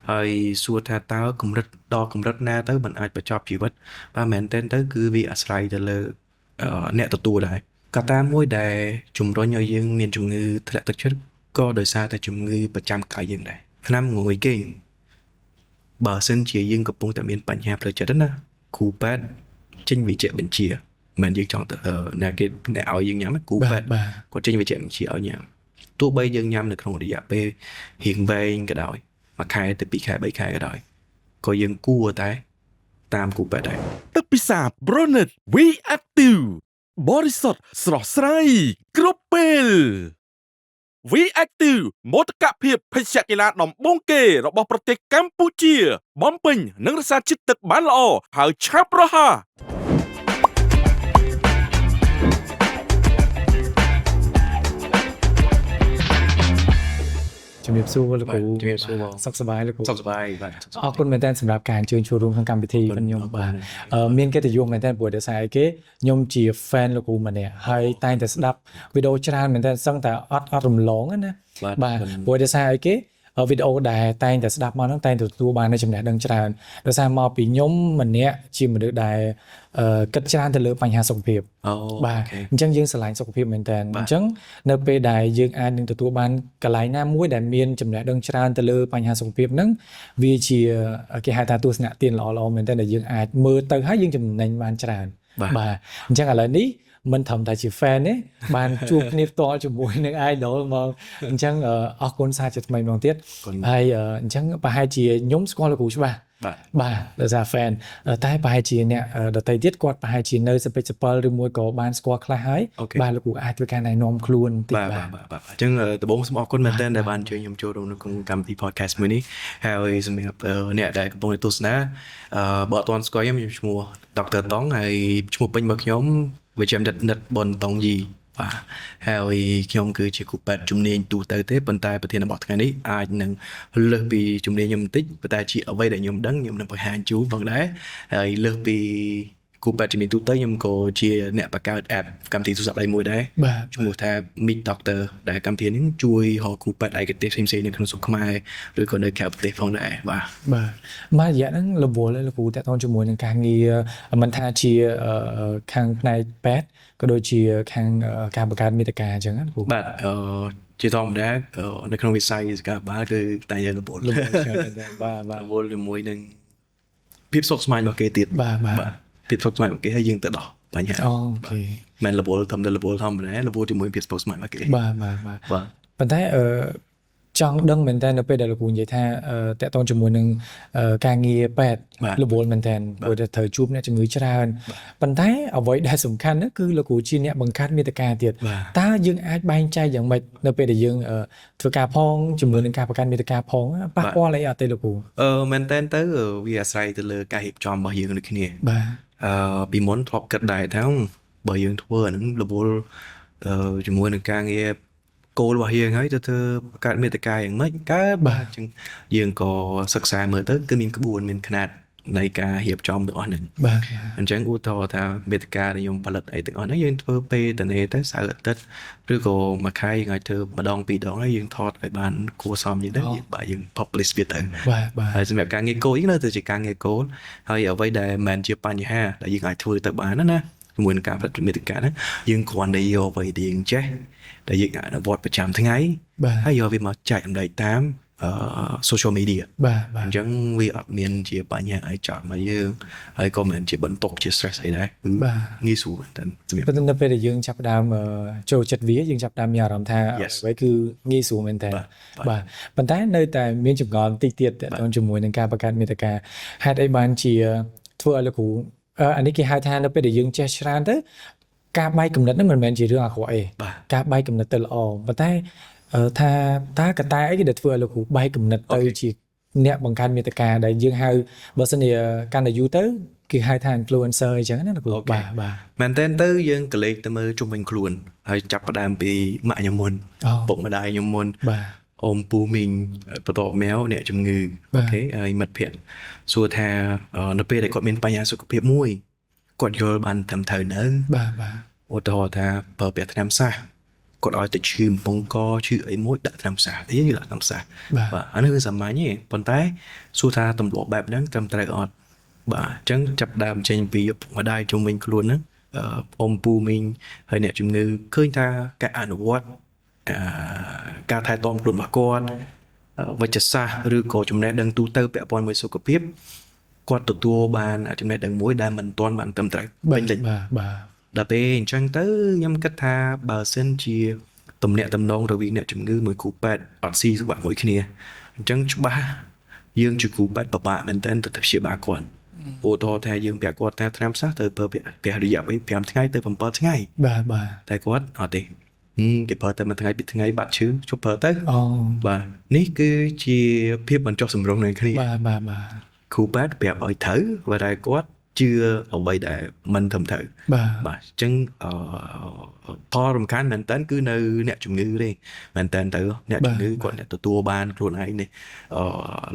ហើយសួរថាតើកម្រិតដល់កម្រិតណាទៅมันអាចបញ្ចប់ជីវិតបាទមែនទែនទៅគឺវាអាស្រ័យទៅលើអ្នកទទួលដែរកត្តាមួយដែលជំរុញឲ្យយើងមានជំងឺធ្លាក់ទឹកចិត្តក៏ដោយសារតែជំងឺប្រចាំកាយយើងដែរថ្នាំងុយគេងបើសិនជាយើងកំពុងតែមានបញ្ហាផ្លូវចិត្តណាគ្រូពេទ្យចេញវិជ្ជាបញ្ជាមិនយើងចង់ទៅអ្នកគេអ្នកឲ្យយើងញ៉ាំគ្រូពេទ្យគាត់ចេញវិជ្ជាបញ្ជាឲ្យញ៉ាំទោះបីយើងញ៉ាំនៅក្នុងរយៈពេលរៀងវែងក៏ដោយមួយខែទៅ2ខែ3ខែក៏ដោយក៏យើងគួរតែតាមគ្រូពេទ្យដែរទឹកពិសា Bronet V Active បរិសុទ្ធស្រស់ស្រាយគ្រប់ពេល V Active មោទកភាពភេសជ្ជៈកីឡាដំបូងគេរបស់ប្រទេសកម្ពុជាបំពេញនិងរក្សាជាតិទឹកបានល្អហើយឆាប់រហ័សជំរាបសួរលោកគ្រូជំរាបសួរបងសុខសប្បាយលោកគ្រូសុខសប្បាយបាទអរគុណមែនទែនសម្រាប់ការអញ្ជើញចូលរួមក្នុងកម្មវិធីរបស់ខ្ញុំបាទមានកិត្តិយសមែនទែនព្រោះដោយសារអីគេខ្ញុំជា fan លោកគ្រូម្នាក់ហើយតែងតែស្ដាប់វីដេអូច្រើនមែនទែនសឹងតែអត់រំលងណាបាទព្រោះដោយសារអីគេវីដេអូដែលតែងតែស្ដាប់មកហ្នឹងតែងតែទទួលបាននូវចំណេះដឹងច្រើនដោយសារមកពីខ្ញុំម្នាក់ជាមនុស្សដែលគិតច្រើនទៅលើបញ្ហាសុខភាពបាទអញ្ចឹងយើងស្រឡាញ់សុខភាពមែនតើអញ្ចឹងនៅពេលដែលយើងអាចនឹងទទួលបានកន្លែងណាមួយដែលមានចំណេះដឹងច្រើនទៅលើបញ្ហាសុខភាពហ្នឹងវាជាគេហៅថាទស្សនៈទានល្អៗមែនតើដែលយើងអាចមើលទៅហើយយើងចំណេញបានច្រើនបាទអញ្ចឹងឥឡូវនេះមិនត្រឹមតែជា fan ទេបានជួបគ្នាផ្ទាល់ជាមួយនឹង idol មកអញ្ចឹងអរគុណសារជាថ្មីម្ដងទៀតហើយអញ្ចឹងប្រហែលជាខ្ញុំស្គាល់លោកគ្រូច្បាស់បាទដោយសារ fan តែប្រហែលជាអ្នកដទៃទៀតគាត់ប្រហែលជានៅសពេចសពិលឬមួយក៏បានស្គាល់ខ្លះហើយបាទលោកគ្រូអាចធ្វើការណែនាំខ្លួនតិចបាទអញ្ចឹងដំបូងសូមអរគុណមែនទែនដែលបានជួយខ្ញុំចូលរួមនៅក្នុងកម្មវិធី podcast មួយនេះហើយសម្រាប់អ្នកដែលកំពុងទស្សនាបើអត់ទាន់ស្គាល់ខ្ញុំឈ្មោះ Dr. Tong ហើយឈ្មោះពេញរបស់ខ្ញុំវិជ្ជានិតប៊ុនតងយីបាទហើយខ្ញុំគឺជាគ្រូពេទ្យជំនាញទូទៅទេប៉ុន្តែប្រធានបទថ្ងៃនេះអាចនឹងលើសពីជំនាញខ្ញុំបន្តិចប៉ុន្តែជាអ្វីដែលខ្ញុំដឹងខ្ញុំនឹងបង្ហាញជូនផងដែរហើយលើសពីគ្រូពេទ្យជំនាញទូទៅខ្ញុំក៏ជាអ្នកបង្កើត app កម្មវិធីទូរស័ព្ទដៃមួយដែរឈ្មោះថា Meet Doctor ដែលកម្មវិធីនេះជួយរកគ្រូពេទ្យឯកទេសផ្សេងៗនៅក្នុងស្រុកខ្មែរឬក៏នៅក្រៅប្រទេសផងដែរបាទរយៈហ្នឹងរវល់លោកគ្រូតាក់ទងជាមួយនឹងការងារមិនថាជាខាងផ្នែកពេទ្យក៏ដូចជាខាងការបង្កើតមាតិកាអញ្ចឹងណាគ្រូបាទជាធម្មតានៅក្នុងវិស័យសុខាភិបាលគឺតែរវល់បាទរវល់ជាមួយនឹងភាពសុខស្មាញរបស់គេទៀតបាទភាពសុខស្មាញរបស់គេហើយយើងទៅដោះបញ្ហាអូខេមិនរវល់ធម្មតារវល់ជាមួយភាពសុខស្មាញរបស់គេបាទប៉ុន្តែចង់ដឹងមែនតើនៅពេលដែលលោកគ្រូនិយាយថាតាក់ទងជាមួយនឹងការងារពេទ្យរវល់មែនតើព្រោះតែត្រូវជួបអ្នកជំងឺច្រើនប៉ុន្តែអ្វីដែលសំខាន់គឺលោកគ្រូជាអ្នកបង្កើតមាតិកាទៀតតើយើងអាចបែងចែកយ៉ាងម៉េចនៅពេលដែលយើងធ្វើការផងជាមួយនឹងការបង្កើតមាតិកាផងប៉ះពាល់អីអត់ទេលោកគ្រូមែនតើទៅវាអាស្រ័យទៅលើការរៀបចំរបស់យើងដូចគ្នាបាទពីមុនធ្លាប់គិតដែរថាបើយើងធ្វើអាហ្នឹងរវល់ជាមួយនឹងការងារគោលរបស់យើងហើយទៅធ្វើបង្កើតមាតិកាយ៉ាងម៉េចកើតបាទអញ្ចឹងយើងក៏សិក្សាមើលទៅគឺមានក្បួនមានຂະຫນាតនៃការរៀបចំទាំងអស់ហ្នឹងបាទអញ្ចឹងឧទាហរណ៍ថាមាតិកាដែលខ្ញុំផលិតអីទាំងអស់ហ្នឹងយើងធ្វើពេលតនេទៅសៅរ៍អាទិត្យឬក៏មួយខែយើងអាចធ្វើម្ដងពីរដងហើយយើងថតឲ្យបានគួរសមយើងទៅបាទយើង publish វាទៅបាទហើយសម្រាប់ការងារគោលយើងនៅទៅជាការងារគោលហើយអ្វីដែលមិនមែនជាបញ្ហាដែលយើងអាចធ្វើទៅបានណាជាមួយនឹងការផលិតមាតិកាហ្នឹងយើងគ្រាន់តែយកអ្វីដែលយើងចេះដែលយើងអនុវត្តប្រចាំថ្ងៃហើយយកវាមកចែកអំដែកតាម social media បាទអញ្ចឹងវាអត់មានជាបញ្ហាអីចោតមកយើងហើយក៏មិនជាបន្ទុកជា stress អីដែរងាយស្រួលតែប៉ុន្តែនៅពេលដែលយើងចាប់ផ្ដើមចូលចិត្តវាយើងចាប់ផ្ដើមមានអារម្មណ៍ថាអ្វីគឺងាយស្រួលមែនតើបាទប៉ុន្តែនៅតែមានចម្ងល់បន្តិចទៀតទាក់ទងជាមួយនឹងការបង្កើតមាតិកាហេតុអីបានជាធ្វើឲ្យលោកគ្រូអានេះគេហៅថានៅពេលដែលយើងចេះច្រើនទៅការបែកគំនិតហ្នឹងមិនមែនជារឿងអាក្រក់ទេការបែកគំនិតទៅល្អប៉ុន្តែថាតើកត្តាអីដែលធ្វើឲ្យលោកគ្រូបែកគំនិតទៅជាអ្នកបង្កើតមាតិកាដែលយើងហៅបើសិនជាកាន់តែយូរទៅគេហៅថា influencer អញ្ចឹងណាលោកគ្រូបាទមែនតើទៅយើងក៏លេខទៅមើលជុំវិញខ្លួនហើយចាប់ផ្ដើមពីម៉ាក់ខ្ញុំមុនពុកម្ដាយខ្ញុំមុនបាទអូមពូមីងបន្ទាប់មកអ្នកជំងឺអូខេហើយមិត្តភក្តិសួរថានៅពេលដែលគាត់មានបញ្ហាសុខភាពមួយគាត់យល់បានត្រឹមត្រូវនៅបាទឧទាហរណ៍ថាប្រើប្រាស់ថ្នាំសះ គាត់ឲ្យទៅឈឺបំពង់កឈឺអីមួយដាក់ថ្នាំផ្សាអីដាក់ថ្នាំផ្សា បាទ បាទអានេះគឺសាមញ្ញទេប៉ុន្តែសួរថាទម្លាប់បែបហ្នឹងត្រឹមត្រូវអត់បាទអញ្ចឹងចាប់ដើមចេញពីឪពុកម្ដាយជុំវិញខ្លួនហ្នឹងអ៊ំពូមីងហើយអ្នកជំងឺឃើញថាការអនុវត្តការថែទាំខ្លួនរបស់គាត់វិជ្ជសាស្ត្រឬក៏ចំណេះដឹងទូទៅពាក់ព័ន្ធមួយសុខភាពគាត់ទទួលបានចំណេះដឹងមួយដែលមិនទាន់បានត្រឹមត្រូវ បាទ ពេញលេញ បាទ ដល់ពេលអញ្ចឹងទៅខ្ញុំគិតថាបើសិនជាទំនាក់ទំនងរវាងអ្នកជំងឺមួយគ្រូពេទ្យអត់ស៊ីសុខមួយគ្នាអញ្ចឹងច្បាស់យើងជាគ្រូពេទ្យពិបាកមែនទែនទៅព្យាបាលគាត់ឧទាហរណ៍ថាយើងប្រាប់គាត់ថាថ្នាំផ្សះទៅប្រើពេលរយៈពេល5ថ្ងៃទៅ7ថ្ងៃ បាទបាទ តែគាត់អត់ទេគេប្រើតែមួយថ្ងៃពីរថ្ងៃបាត់ឈឺជប់ប្រើទៅ អូ បាទនេះគឺជាភាពមិនចុះសម្រុងនឹងគ្នា បាទបាទបាទ គ្រូពេទ្យប្រាប់ឲ្យត្រូវបើតែគាត់ជឿអ្វីដែលមិនត្រឹមត្រូវ បាទ បាទអញ្ចឹងផលរំខានមែនតើគឺនៅអ្នកជំងឺទេមែនតើទៅអ្នកជំងឺគាត់អ្នកទទួលបានខ្លួនឯងនេះ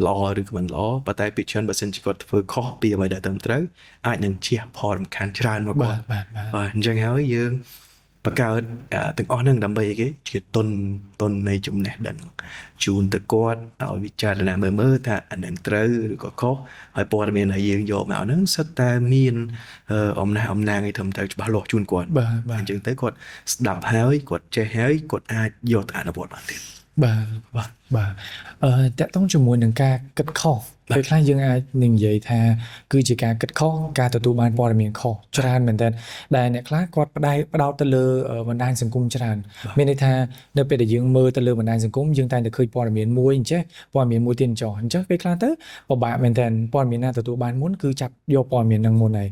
ល្អឬក៏មិនល្អប៉ុន្តែពីច្រើនបើសិនជាគាត់ធ្វើខុសពីអ្វីដែលត្រឹមត្រូវអាចនឹងជះផលរំខានច្រើនមក បា គាត់ ទបាទ បាទអញ្ចឹងហើយយើងបង្កើតទាំងអស់ហ្នឹងដើម្បីអីគេជាទុននៃចំណេះដឹងជូនទៅគាត់ឲ្យវិចារណាមើលថាអានឹងត្រូវឬក៏ខុសហើយព័ត៌មានដែលយើងយកមកហ្នឹងសិតតែមានអំណះអំណាងឲ្យត្រឹមត្រូវច្បាស់លាស់ជូនគាត់ បាទបាទ អញ្ចឹងទៅគាត់ស្ដាប់ហើយគាត់ចេះហើយគាត់អាចយកទៅអនុវត្តបានទៀត បាទបាទតកតងជាមួយនឹងការគិតខុសពេលខ្លះយើងអាចនឹងនិយាយថាគឺជាការគិតខុសការទទួលបានព័ត៌មានខុសច្រើនមែនតើដែលអ្នកខ្លះគាត់ផ្ដោតទៅលើបណ្ដាញសង្គមច្រើនមានន័យថានៅពេលដែលយើងមើលទៅលើបណ្ដាញសង្គមយើងតែងតែឃើញព័ត៌មានមួយអញ្ចេះព័ត៌មានមួយទៀតចោះអញ្ចឹងពេលខ្លះទៅពិបាកមែនតើព័ត៌មានណាទទួលបានមុនគឺចាប់យកព័ត៌មានហ្នឹងមុនហើយ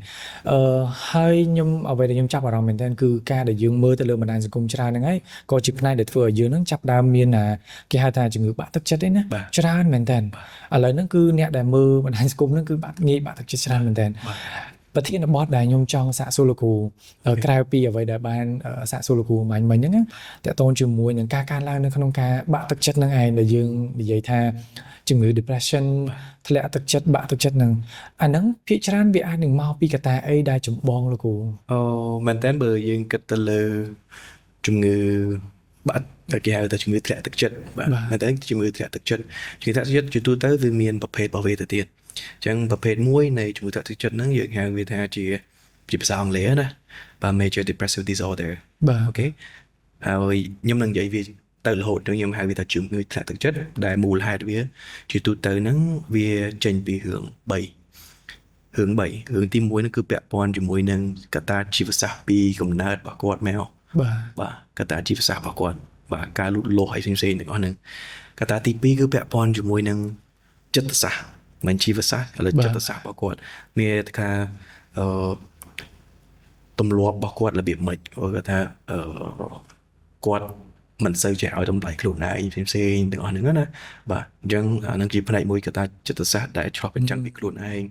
ហើយខ្ញុំអ្វីដែលខ្ញុំចាប់អារម្មណ៍មែនតើគឺការដែលយើងមើលទៅលើបណ្ដាញសង្គមច្រើនហ្នឹងហើយក៏ជាផ្នែកដែលធ្វើឲ្យយើងហ្នឹងចាប់ដើមមានគេហៅថាជំងឺបាក់ទឹកចិត្តឯណាច្រើនមែនតើឥឡូវហ្នឹងគឺអ្នកដែលមើលបណ្ដាញសង្គមហ្នឹងគឺងាយបាក់ទឹកចិត្តច្រើនមែនតើប្រធានបទដែលខ្ញុំចង់សាកសួរលោកគ្រូក្រៅពីអ្វីដែលបានសាកសួរលោកគ្រូមិញហ្នឹងតកតងជាមួយនឹងការកើនឡើងនៅក្នុងការបាក់ទឹកចិត្តហ្នឹងឯងដែលយើងនិយាយថាជំងឺ depression ធ្លាក់ទឹកចិត្តបាក់ទឹកចិត្តហ្នឹងអាហ្នឹងភាគច្រើនវាអាចនឹងមកពីកត្តាអីដែលចម្បងលោកគ្រូ មែនតើបើយើងគិតទៅលើជំងឺបាត់តែគេហៅថាជំងឺធ្លាក់ទឹកចិត្តបាទមែនតើជំងឺធ្លាក់ទឹកចិត្តជំងឺធ្លាក់ទឹកចិត្តជាទូទៅវាមានប្រភេទរបស់វាទៅទៀតអញ្ចឹងប្រភេទមួយនៃជំងឺធ្លាក់ទឹកចិត្តហ្នឹងយើងហៅវាថាជាភាសាអង់គ្លេសណាបាទ major depressive disorder បាទ អូខេហើយខ្ញុំនឹងនិយាយវាទៅរហូតទៅខ្ញុំហៅវាថាជំងឺធ្លាក់ទឹកចិត្តដែលមូលហេតុវាជាទូទៅហ្នឹងវាចេញពីរឿង3រឿងទី1ហ្នឹងគឺពាក់ព័ន្ធជាមួយនឹងកត្តាជីវសាស្ត្រពីកំណើតរបស់គាត់មក បាទកត្តាជីវសាស្ត្ររបស់គាត់បាទការលូតលាស់ឲ្យផ្សេងៗទាំងអស់ហ្នឹងកត្តាទី2គឺពាក់ព័ន្ធជាមួយនឹងចិត្តសាស្ត្រមិនជីវសាស្ត្រឥឡូវចិត្តសាស្ត្ររបស់គាត់មានថាទម្លាប់របស់គាត់របៀបម៉េចគាត់ថាគាត់មិនសូវចេះឲ្យតម្លៃខ្លួនឯងផ្សេងៗទាំងអស់ហ្នឹងណាបាទអញ្ចឹងអានឹងជាផ្នែកមួយកត្តាចិត្តសាស្ត្រដែលឆ្លុះបញ្ចាំងពីខ្លួនឯង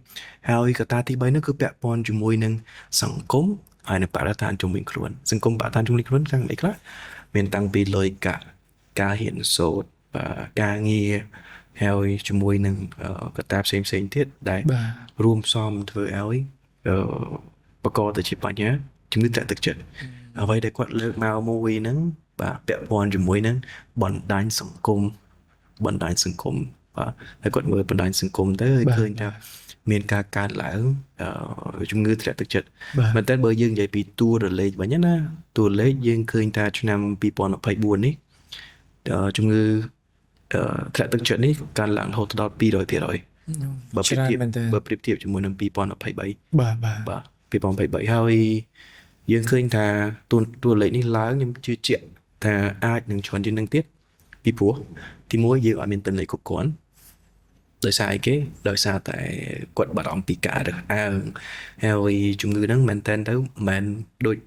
ហើយកត្តាទី3ហ្នឹងគឺពាក់ព័ន្ធជាមួយនឹងសង្គមហើយនៅបរិស្ថានជុំវិញខ្លួនសង្គមបរិស្ថានជុំវិញខ្លួនទាំងអីខ្លះមានតាំងពីលុយកាក់ការហ៊ានសូត្រការងារហើយជាមួយនឹងកត្តាផ្សេងៗទៀតដែលរួមផ្សំធ្វើឲ្យបង្កទៅជាបញ្ហាជំងឺធ្លាក់ទឹកចិត្តអ្វីដែលគាត់លើកមកមួយហ្នឹងបាទពាក់ព័ន្ធជាមួយនឹងបណ្ដាញសង្គមបាទហើយគាត់មើលបណ្ដាញសង្គមទៅឃើញថាមានការកើនឡើងជំងឺធ្លាក់ទឹកចិត្តមែនតើបើយើងនិយាយពីតួលេខវិញណាតួលេខយើងឃើញថាឆ្នាំ2024នេះជំងឺធ្លាក់ទឹកចិត្តនេះកើនឡើងរហូតដល់ 200% បើប្រៀបធៀបជាមួយនឹង2023បាទ2023ហើយយើងឃើញថាតួលេខនេះឡើងខ្ញុំជឿជាក់ថាអាចនឹងច្រើនជាងនឹងទៀតពីព្រោះទី1យើងអត់មានទិន្នន័យគ្រប់គ្រាន់ដោយសារអីគេដោយសារតែគាត់បារម្ភពីការរើសអើងហើយជំងឺហ្នឹងមែនតើទៅមិនដូច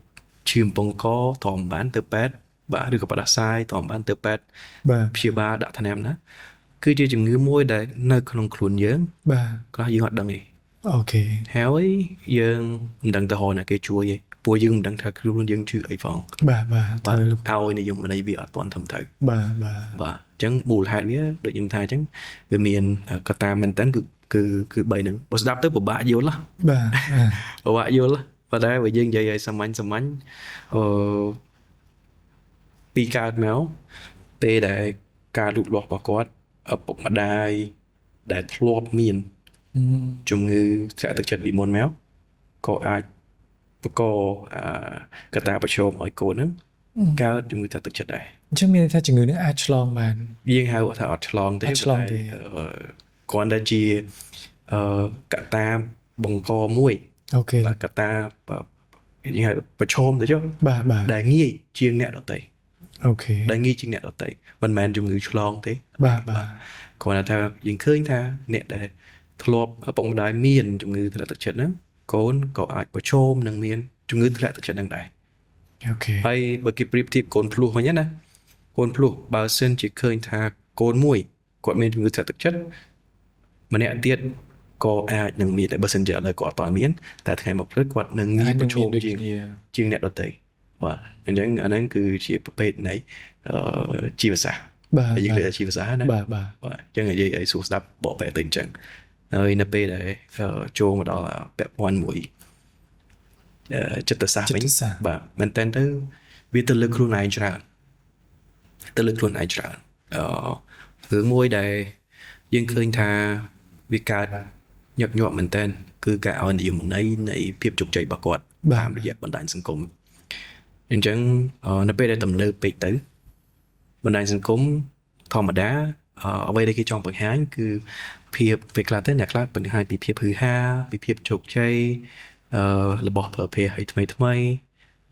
ឈាមពងកធម្មបានទៅពេទ្យបាទឬក៏បដាសាយធម្មបានទៅពេទ្យព្យាបាលដាក់ថ្នាំណាគឺជាជំងឺមួយដែលនៅក្នុងខ្លួនយើងបាទខ្លះយើងអត់ដឹងទេ អូខេ ហើយយើងមិនដឹងទៅហៅណាគេជួយទេពួកយើងមិនដឹងថាខ្លួនយើងជឿអីផងបាទឲ្យនិយមន័យវាអត់ទាន់ត្រឹមត្រូវ បាទ អញ្ចឹងមូលហេតុវាដូចខ្ញុំថាអញ្ចឹងវាមានកត្តាមែនតើគឺ3ហ្នឹងបើស្ដាប់ទៅពិបាកយល់បាទពិបាកយល់ប៉ុន្តែបើយើងនិយាយឲ្យសាមញ្ញ ពីកើតមកពេលដែលការលូតលាស់របស់គាត់ឪពុកម្ដាយដែលធ្លាប់មានជំងឺធ្លាក់ទឹកចិត្តពីមុនមកក៏អាចបង្កកត្តាប្រឈមឲ្យកូនហ្នឹងកើតជំងឺធ្លាក់ទឹកចិត្តដែរ អញ្ចឹងមានន័យថាជំងឺនឹងអាចឆ្លងបាន យើងហៅថាអត់ឆ្លងទេ អត់ឆ្លងទេ គ្រាន់តែជាកត្តាបង្កមួយ អូខេ បាទកត្តាយើងហៅប្រឈមទៅចុះ បាទបាទ ដែលងាយជាងអ្នកដទៃ អូខេ ដែលងាយជាងអ្នកដទៃមិនមែនជំងឺឆ្លងទេ បាទបាទ គ្រាន់តែថាយើងឃើញថាអ្នកដែលធ្លាប់ឪពុកម្ដាយមានជំងឺធ្លាក់ទឹកចិត្តហ្នឹងកូនក៏អាចប្រឈមនឹងមានជំងឺធ្លាក់ទឹកចិត្តហ្នឹងដែរ អូខេ ហើយបើគេប្រៀបធៀបកូនភ្លោះវិញណាកូនភ្លោះបើសិនជាឃើញថាកូនមួយគាត់មានជំងឺធ្លាក់ទឹកចិត្តម្នាក់ទៀតក៏អាចនឹងមានតែបើសិនជាឥឡូវគាត់អត់មានតែថ្ងៃមកព្រឹកគាត់នឹងងាយប្រឈមជាងអ្នកដទៃបាទអញ្ចឹងអាហ្នឹងគឺជាប្រភេទនៃជីវសាស្ត្រ បាទ យើងនិយាយជីវសាស្ត្រណា បាទបាទ បាទអញ្ចឹងនិយាយឲ្យសួរស្ដាប់បកបែកទៅអញ្ចឹងហើយនៅពេលដែលចូលមកដល់ពាក់ព័ន្ធមួយចិត្តសាស្ត្រវិញបាទមែនតើទៅវាទៅលើខ្លួនឯងច្រើនរឿងមួយដែលយើងឃើញថាវាកើតញឹកញាប់មែនតើគឺការឲ្យនិយមន័យនៃភាពជោគជ័យរបស់គាត់តាមរយៈបណ្ដាញសង្គមអញ្ចឹងនៅពេលដែលទំនើបពេកទៅបណ្ដាញសង្គមធម្មតាអ្វីដែលគេចង់បង្ហាញគឺភាពពេលខ្លះទៅអ្នកខ្លះបង្ហាញពីភាពហឺហាពីភាពជោគជ័យរបស់ប្រភេទឲ្យថ្មី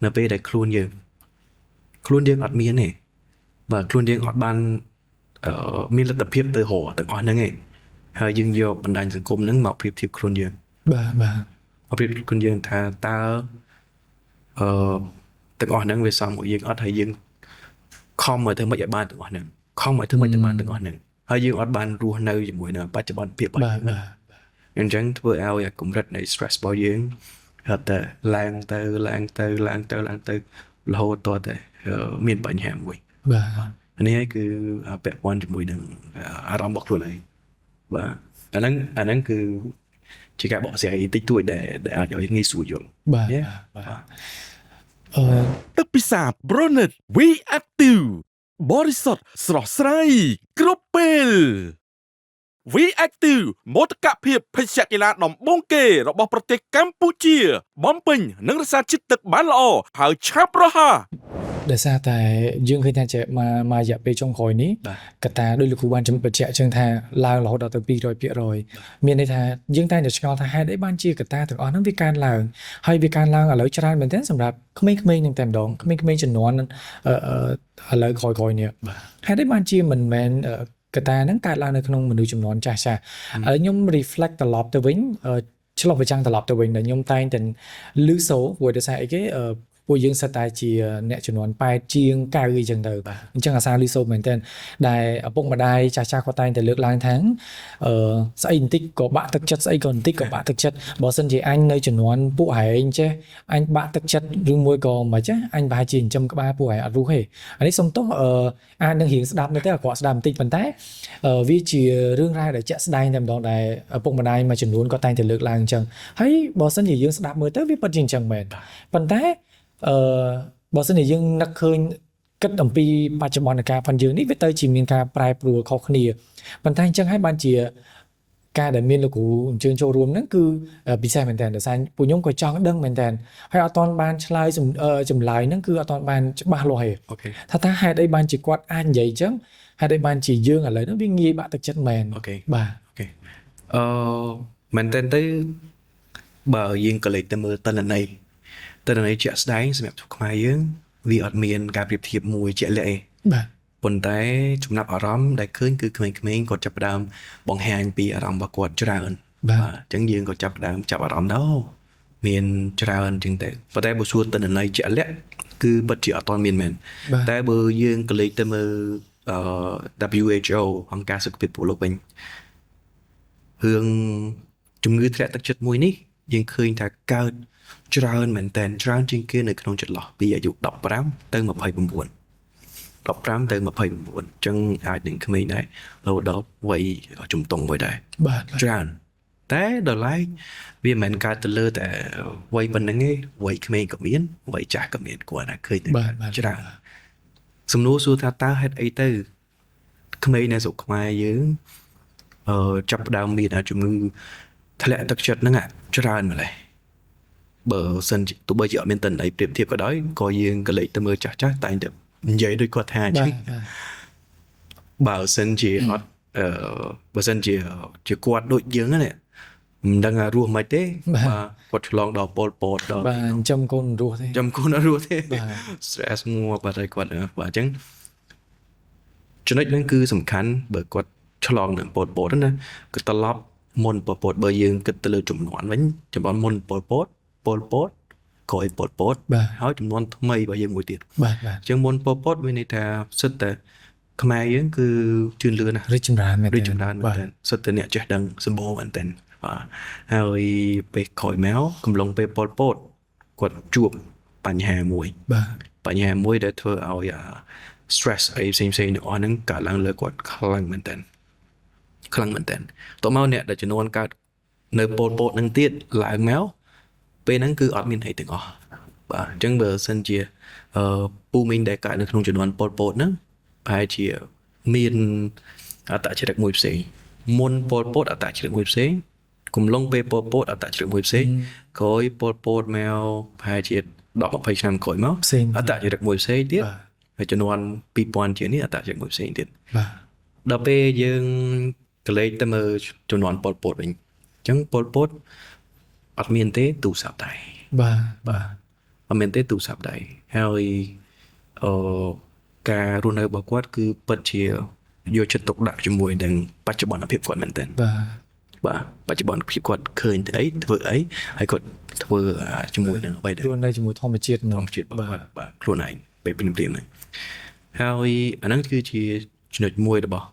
នៅពេលដែលខ្លួនយើងអត់មានទេបាទខ្លួនយើងអត់បានមានលទ្ធភាពទៅរកទាំងអស់ហ្នឹងឯងហើយយើងយកបណ្ដាញសង្គមហ្នឹងមកប្រៀបធៀបខ្លួនយើង បាទបាទ មកប្រៀបធៀបខ្លួនយើងថាតើទាំងអស់ហ្នឹងវាសមមួយយើងអត់ហើយយើងខំមកធ្វើមិនឲ្យបានទាំងអស់ហ្នឹងខំមកធ្វើមិនឲ្យបានទាំងអស់ហ្នឹងហើយយើងអត់បានរស់នៅជាមួយនឹងបច្ចុប្បន្នភាពរបស់យើងអញ្ចឹងធ្វើឲ្យកម្រិតនៃ stress របស់យើងហត់តែឡើងទៅរហូតតតែមានបញ្ហាមួយ បាទ នេះគឺពាក់ព័ន្ធជាមួយនឹងអារម្មណ៍របស់ខ្លួនឯងបាទអាហ្នឹងគឺជាការបកស្រាយតិចតួចដែលអាចឲ្យងាយស្រួលយល់ បាទ បាទ ទឹកពិសា Bronet We Active បរិសុទ្ធស្រស់ស្រាយគ្រប់ពេល We Active មោទកភាពភេសជ្ជៈកីឡាដំបូងគេរបស់ប្រទេសកម្ពុជាបំពេញនិងរក្សាជាតិទឹកបានល្អហើយឆាប់រហ័ស ដោយសារតែយើងឃើញថាមករយៈពេលចុងក្រោយនេះកត្តាដោយលោកគ្រូបានជំរាបបញ្ជាក់អញ្ចឹងថាឡើងរហូតដល់ទៅ 200% មានន័យថាយើងតែងតែឆ្ងល់ថាហេតុអីបានជាកត្តាទាំងអស់ហ្នឹងវាកើនឡើងហើយវាកើនឡើងឥឡូវច្រើនមែនទែនសម្រាប់ក្មេងៗនឹងតែម្ដងក្មេងៗជំនាន់ឥឡូវក្រោយៗនេះហេតុអីបានជាមិនមែនកត្តាហ្នឹងកើតឡើងនៅក្នុងមនុស្សជំនាន់ចាស់ៗឥឡូវខ្ញុំ reflect ត្រឡប់ទៅវិញឆ្លុះបញ្ចាំងត្រឡប់ទៅវិញដែលខ្ញុំតែងតែលឺសូព្រោះដោយសារអីគេពួកយើងសិតតែជាអ្នកចំនួន8ជាង9អីចឹងទៅអញ្ចឹងអាសាលីសូមែនតើដែលឪពុកម្ដាយចាស់ៗគាត់តែងតែលើកឡើងថាស្អីបន្តិចក៏បាក់ទឹកចិត្តស្អីក៏បន្តិចក៏បាក់ទឹកចិត្តបើសិនជាអញនៅចំនួនពួកហែងចេះអញបាក់ទឹកចិត្តឬមួយក៏មិនចេះអញប្រហែលជាចិញ្ចឹមក្បាលពួកហែងអត់រស់ទេអានេះសុំទោសអាចនឹងរៀងស្ដាប់នៅតែគាត់ស្ដាប់បន្តិចប៉ុន្តែវាជារឿងរ៉ាវដែលជាក់ស្ដែងតែម្ដងដែលឪពុកម្ដាយមួយចំនួនគាត់តែងតែលើកឡើងអញ្ចឹងហើយបើសិនជាយើងស្ដាប់មើលទៅវាពិតជាអញ្ចឹងមែនប៉ុន្តែបើសិនជាយើងនឹកឃើញគិតអំពីបច្ចុប្បន្នកាលផងយើងនេះវាទៅជាមានការប្រែប្រួលខុសគ្នាប៉ុន្តែអញ្ចឹងហើយបានជាការដែលមានលោកគ្រូអញ្ជើញចូលរួមហ្នឹងគឺពិសេសមែនតើដោយសារពួកខ្ញុំក៏ចង់ដឹងមែនតើហើយអត់ទាន់បានឆ្លើយចម្លើយហ្នឹងគឺអត់ទាន់បានច្បាស់លាស់ទេ អូខេ ថាហេតុអីបានជាគាត់អាចនិយាយអញ្ចឹងហេតុអីបានជាយើងឥឡូវហ្នឹងវាងាយបាក់ទឹកចិត្តមែន អូខេ បាទ អូខេមែនតើទៅបើយើងក៏លេចទៅមើលតនន័យជាក់ស្ដែងសម្រាប់ខ្មែរយើងវាអត់មានការប្រៀបធៀបមួយជាក់លាក់ទេ បាទ ប៉ុន្តែចំណាប់អារម្មណ៍ដែលឃើញគឺក្មេងៗគាត់ចាប់ផ្ដើមបង្ហាញពីអារម្មណ៍របស់គាត់ច្រើន អញ្ចឹងយើងក៏ចាប់ផ្ដើមចាប់អារម្មណ៍ដែរមានច្រើនអញ្ចឹងតែប៉ុន្តែបើសួរតនន័យជាក់លាក់គឺពិតជាអត់ទាន់មានមែនតែបើយើងក៏លេចទៅមើលWHO អង្គការសុខភាពពិភពលោកវិញរឿងជំងឺធ្លាក់ទឹកចិត្តមួយនេះយើងឃើញថាកើតច្រើនមែនតើច្រើនជាងគេនៅក្នុងចន្លោះពីអាយុ15ទៅ29 15ទៅ29អញ្ចឹងអាចនឹងក្មេងដែររហូតដល់វ័យជំទង់មួយដែរ បាទ ច្រើនតែដល់ឡែកវាមិនមែនកើតទៅលើតែវ័យប៉ុណ្្នឹងទេវ័យក្មេងក៏មានវ័យចាស់ក៏មានគាត់ណាឃើញតែច្រើន សំណួរសួរថាតើហេតុអីទៅក្មេងនៅស្រុកខ្មែរយើងចាប់ផ្ដើមមានជំងឺធ្លាក់ទឹកចិត្តហ្នឹងច្រើនម្ល៉េះបើសិនជាទោះបីជាអត់មានតន្ត្រីប្រៀបធៀបក៏ដោយក៏យើងក៏លេចទៅមើលចាស់ៗតែងតែនិយាយដូចគាត់ថាអញ្ចឹងបើសិនជាអត់បើសិនជាគាត់ដូចយើងហ្នឹងមិនដឹងថារស់មិនទេបាទគាត់ឆ្លងដល់ពលពតដល់បាទចិញ្ចឹមកូនរស់ទេចាំកូនអត់រស់ទេ stress ងាប់បាត់ហើយគាត់បាទអញ្ចឹងចំណុចហ្នឹងគឺសំខាន់បើគាត់ឆ្លងនឹងពលពតណាគឺត្រឡប់មុនពលពតបើយើងគិតទៅលើចំនួនវិញចំនួនមុនពលពតក្រោយពលពតហើយចំនួនថ្មីរបស់យើងមួយទៀតបាទអញ្ចឹងមុនពលពតមានន័យថាសិតតែខ្មែរយើងគឺជឿនលឿនណាស់រីកចម្រើនមែនទេរីកចម្រើនមែនទេសិតតែអ្នកចេះដឹងសម្បូរមែនទេបាទហើយពេលក្រោយមកកំឡុងពេលពលពតគាត់ជួបបញ្ហាមួយបញ្ហាមួយដែលធ្វើឲ្យstress អីផ្សេងៗទាំងអស់ហ្នឹងកើតឡើងលើគាត់ខ្លាំងមែនទេតោះមកអ្នកដែលជំនាន់កើតនៅពលពតហ្នឹងទៀតឡើងមកពេលហ្នឹងគឺអត់មានអីទាំងអស់បាទអញ្ចឹងបើសិនជាពូមីងដែលកើតនៅក្នុងជំនាន់ពលពតហ្នឹងប្រហែលជាមានអត្តចរិតមួយផ្សេងមុនពលពតអត្តចរិតមួយផ្សេងកំឡុងពេលពលពតអត្តចរិតមួយផ្សេងក្រោយពលពតមកប្រហែលជា10-20ឆ្នាំក្រោយមកអត្តចរិតមួយផ្សេងទៀតហើយជំនាន់2000ជាងនេះអត្តចរិតមួយផ្សេងទៀតបាទដល់ពេលយើងក៏លេខទៅមើលជំនាន់ពលពតវិញអញ្ចឹងពលពតអត់មានទេទូរស័ព្ទដៃបាទអត់មានទេទូរស័ព្ទដៃហើយការរស់នៅរបស់គាត់គឺពិតជាយកចិត្តទុកដាក់ជាមួយនឹងបច្ចុប្បន្នភាពគាត់មែនទែនបាទបច្ចុប្បន្នភាពគាត់ឃើញទៅអីធ្វើអីហើយគាត់ធ្វើជាមួយនឹងអ្វីដែរខ្លួននៅជាមួយធម្មជាតិបាទខ្លួនឯងពេលពីព្រាមហ្នឹងហើយអាហ្នឹងគឺជាចំណុចមួយរបស់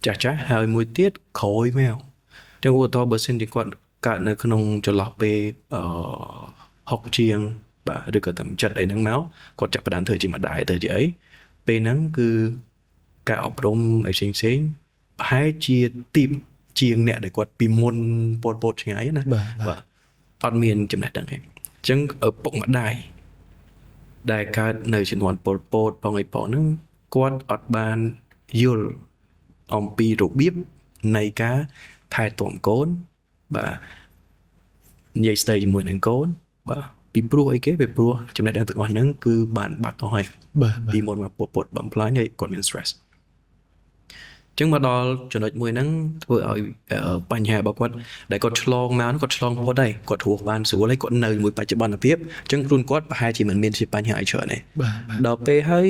ចាស់ហើយមួយទៀតក្រោយមកចឹងឧទាហរណ៍បើសិនជាគាត់កើតនៅក្នុងចន្លោះពេល60ជាងបាទឬក៏តាមចិត្តអីហ្នឹងមកគាត់ចាប់ផ្ដើមធ្វើជាម្ដាយទៅជាអីពេលហ្នឹងគឺការអប់រំអីផ្សេងប្រហែលជាទីបជាងអ្នកដែលគាត់ពីមុនពលពតឆ្ងាយណាបាទអត់មានចំណេះដឹងទេអញ្ចឹងឪពុកម្ដាយដែលកើតនៅជំនាន់ពលពតផងអីផងហ្នឹងគាត់អត់បានយល់អំពីរបៀបនៃការថែទាំកូនបាទនិយាយស្ដីជាមួយនឹងកូនបាទពីព្រោះអីគេពីព្រោះចំណេះដឹងទាំងអស់ហ្នឹងគឺបានបាត់ទៅហើយពីមុនមកពលពតបំផ្លាញហើយគាត់មាន stress ចឹងមកដល់ចំណុចមួយហ្នឹងធ្វើឲ្យបញ្ហារបស់គាត់ដែលគាត់ឆ្លងមកគាត់ឆ្លងផុតហើយគាត់រស់បានស្រួលហើយគាត់នៅមួយបច្ចុប្បន្នភាពចឹងខ្លួនគាត់ប្រហែលជាមិនមានជាបញ្ហាអីច្រើនទេដល់ពេលហើយ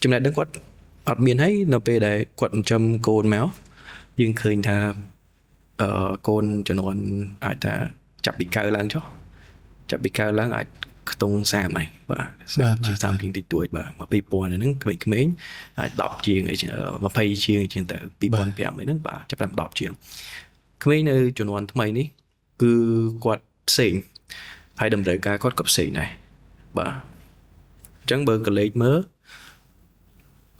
ចំណេះដឹងគាត់អត់មានហើយនៅពេលដែលគាត់ចិញ្ចឹមកូនមកយើងឃើញថាកូនចំនួនអាចថាចាប់ពីកើឡើងចុះចាប់ពីកើឡើងអាចខ្ទង់30ហើយបាទ30ជាងតិចតួចបាទ2000ហ្នឹងក្មេងៗអាច10ជាងអី20ជាងជាងទៅ2005ហ្នឹងបាទចាប់តាម10ជាងក្មេងនៅជំនាន់ថ្មីនេះគឺគាត់ផ្សេងហើយតម្រូវការគាត់ក៏ផ្សេងដែរបាទអញ្ចឹងបើកលេចមើល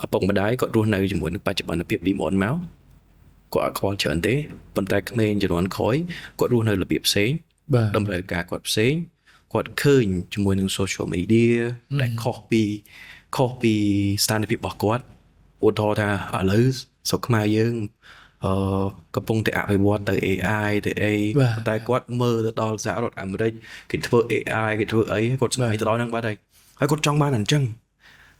ឪពុកម្ដាយគាត់រស់នៅជាមួយនឹងបច្ចុប្បន្នភាពពីមុនមកគាត់អត់ខ្វល់ច្រើនទេប៉ុន្តែក្មេងជំនាន់ក្រោយគាត់រស់នៅរបៀបផ្សេងតម្រូវការគាត់ផ្សេងគាត់ឃើញជាមួយនឹង social media ដែលខុសពីស្ថានភាពរបស់គាត់ឧទាហរណ៍ថាឥឡូវស្រុកខ្មែរយើងកំពុងតែអភិវឌ្ឍទៅ AI ទៅអីតែគាត់មើលទៅដល់សហរដ្ឋអាមេរិកគេធ្វើ AI គេធ្វើអីគាត់ស្ដាយទៅដល់ហ្នឹងបាត់ហើយគាត់ចង់បានអញ្ចឹង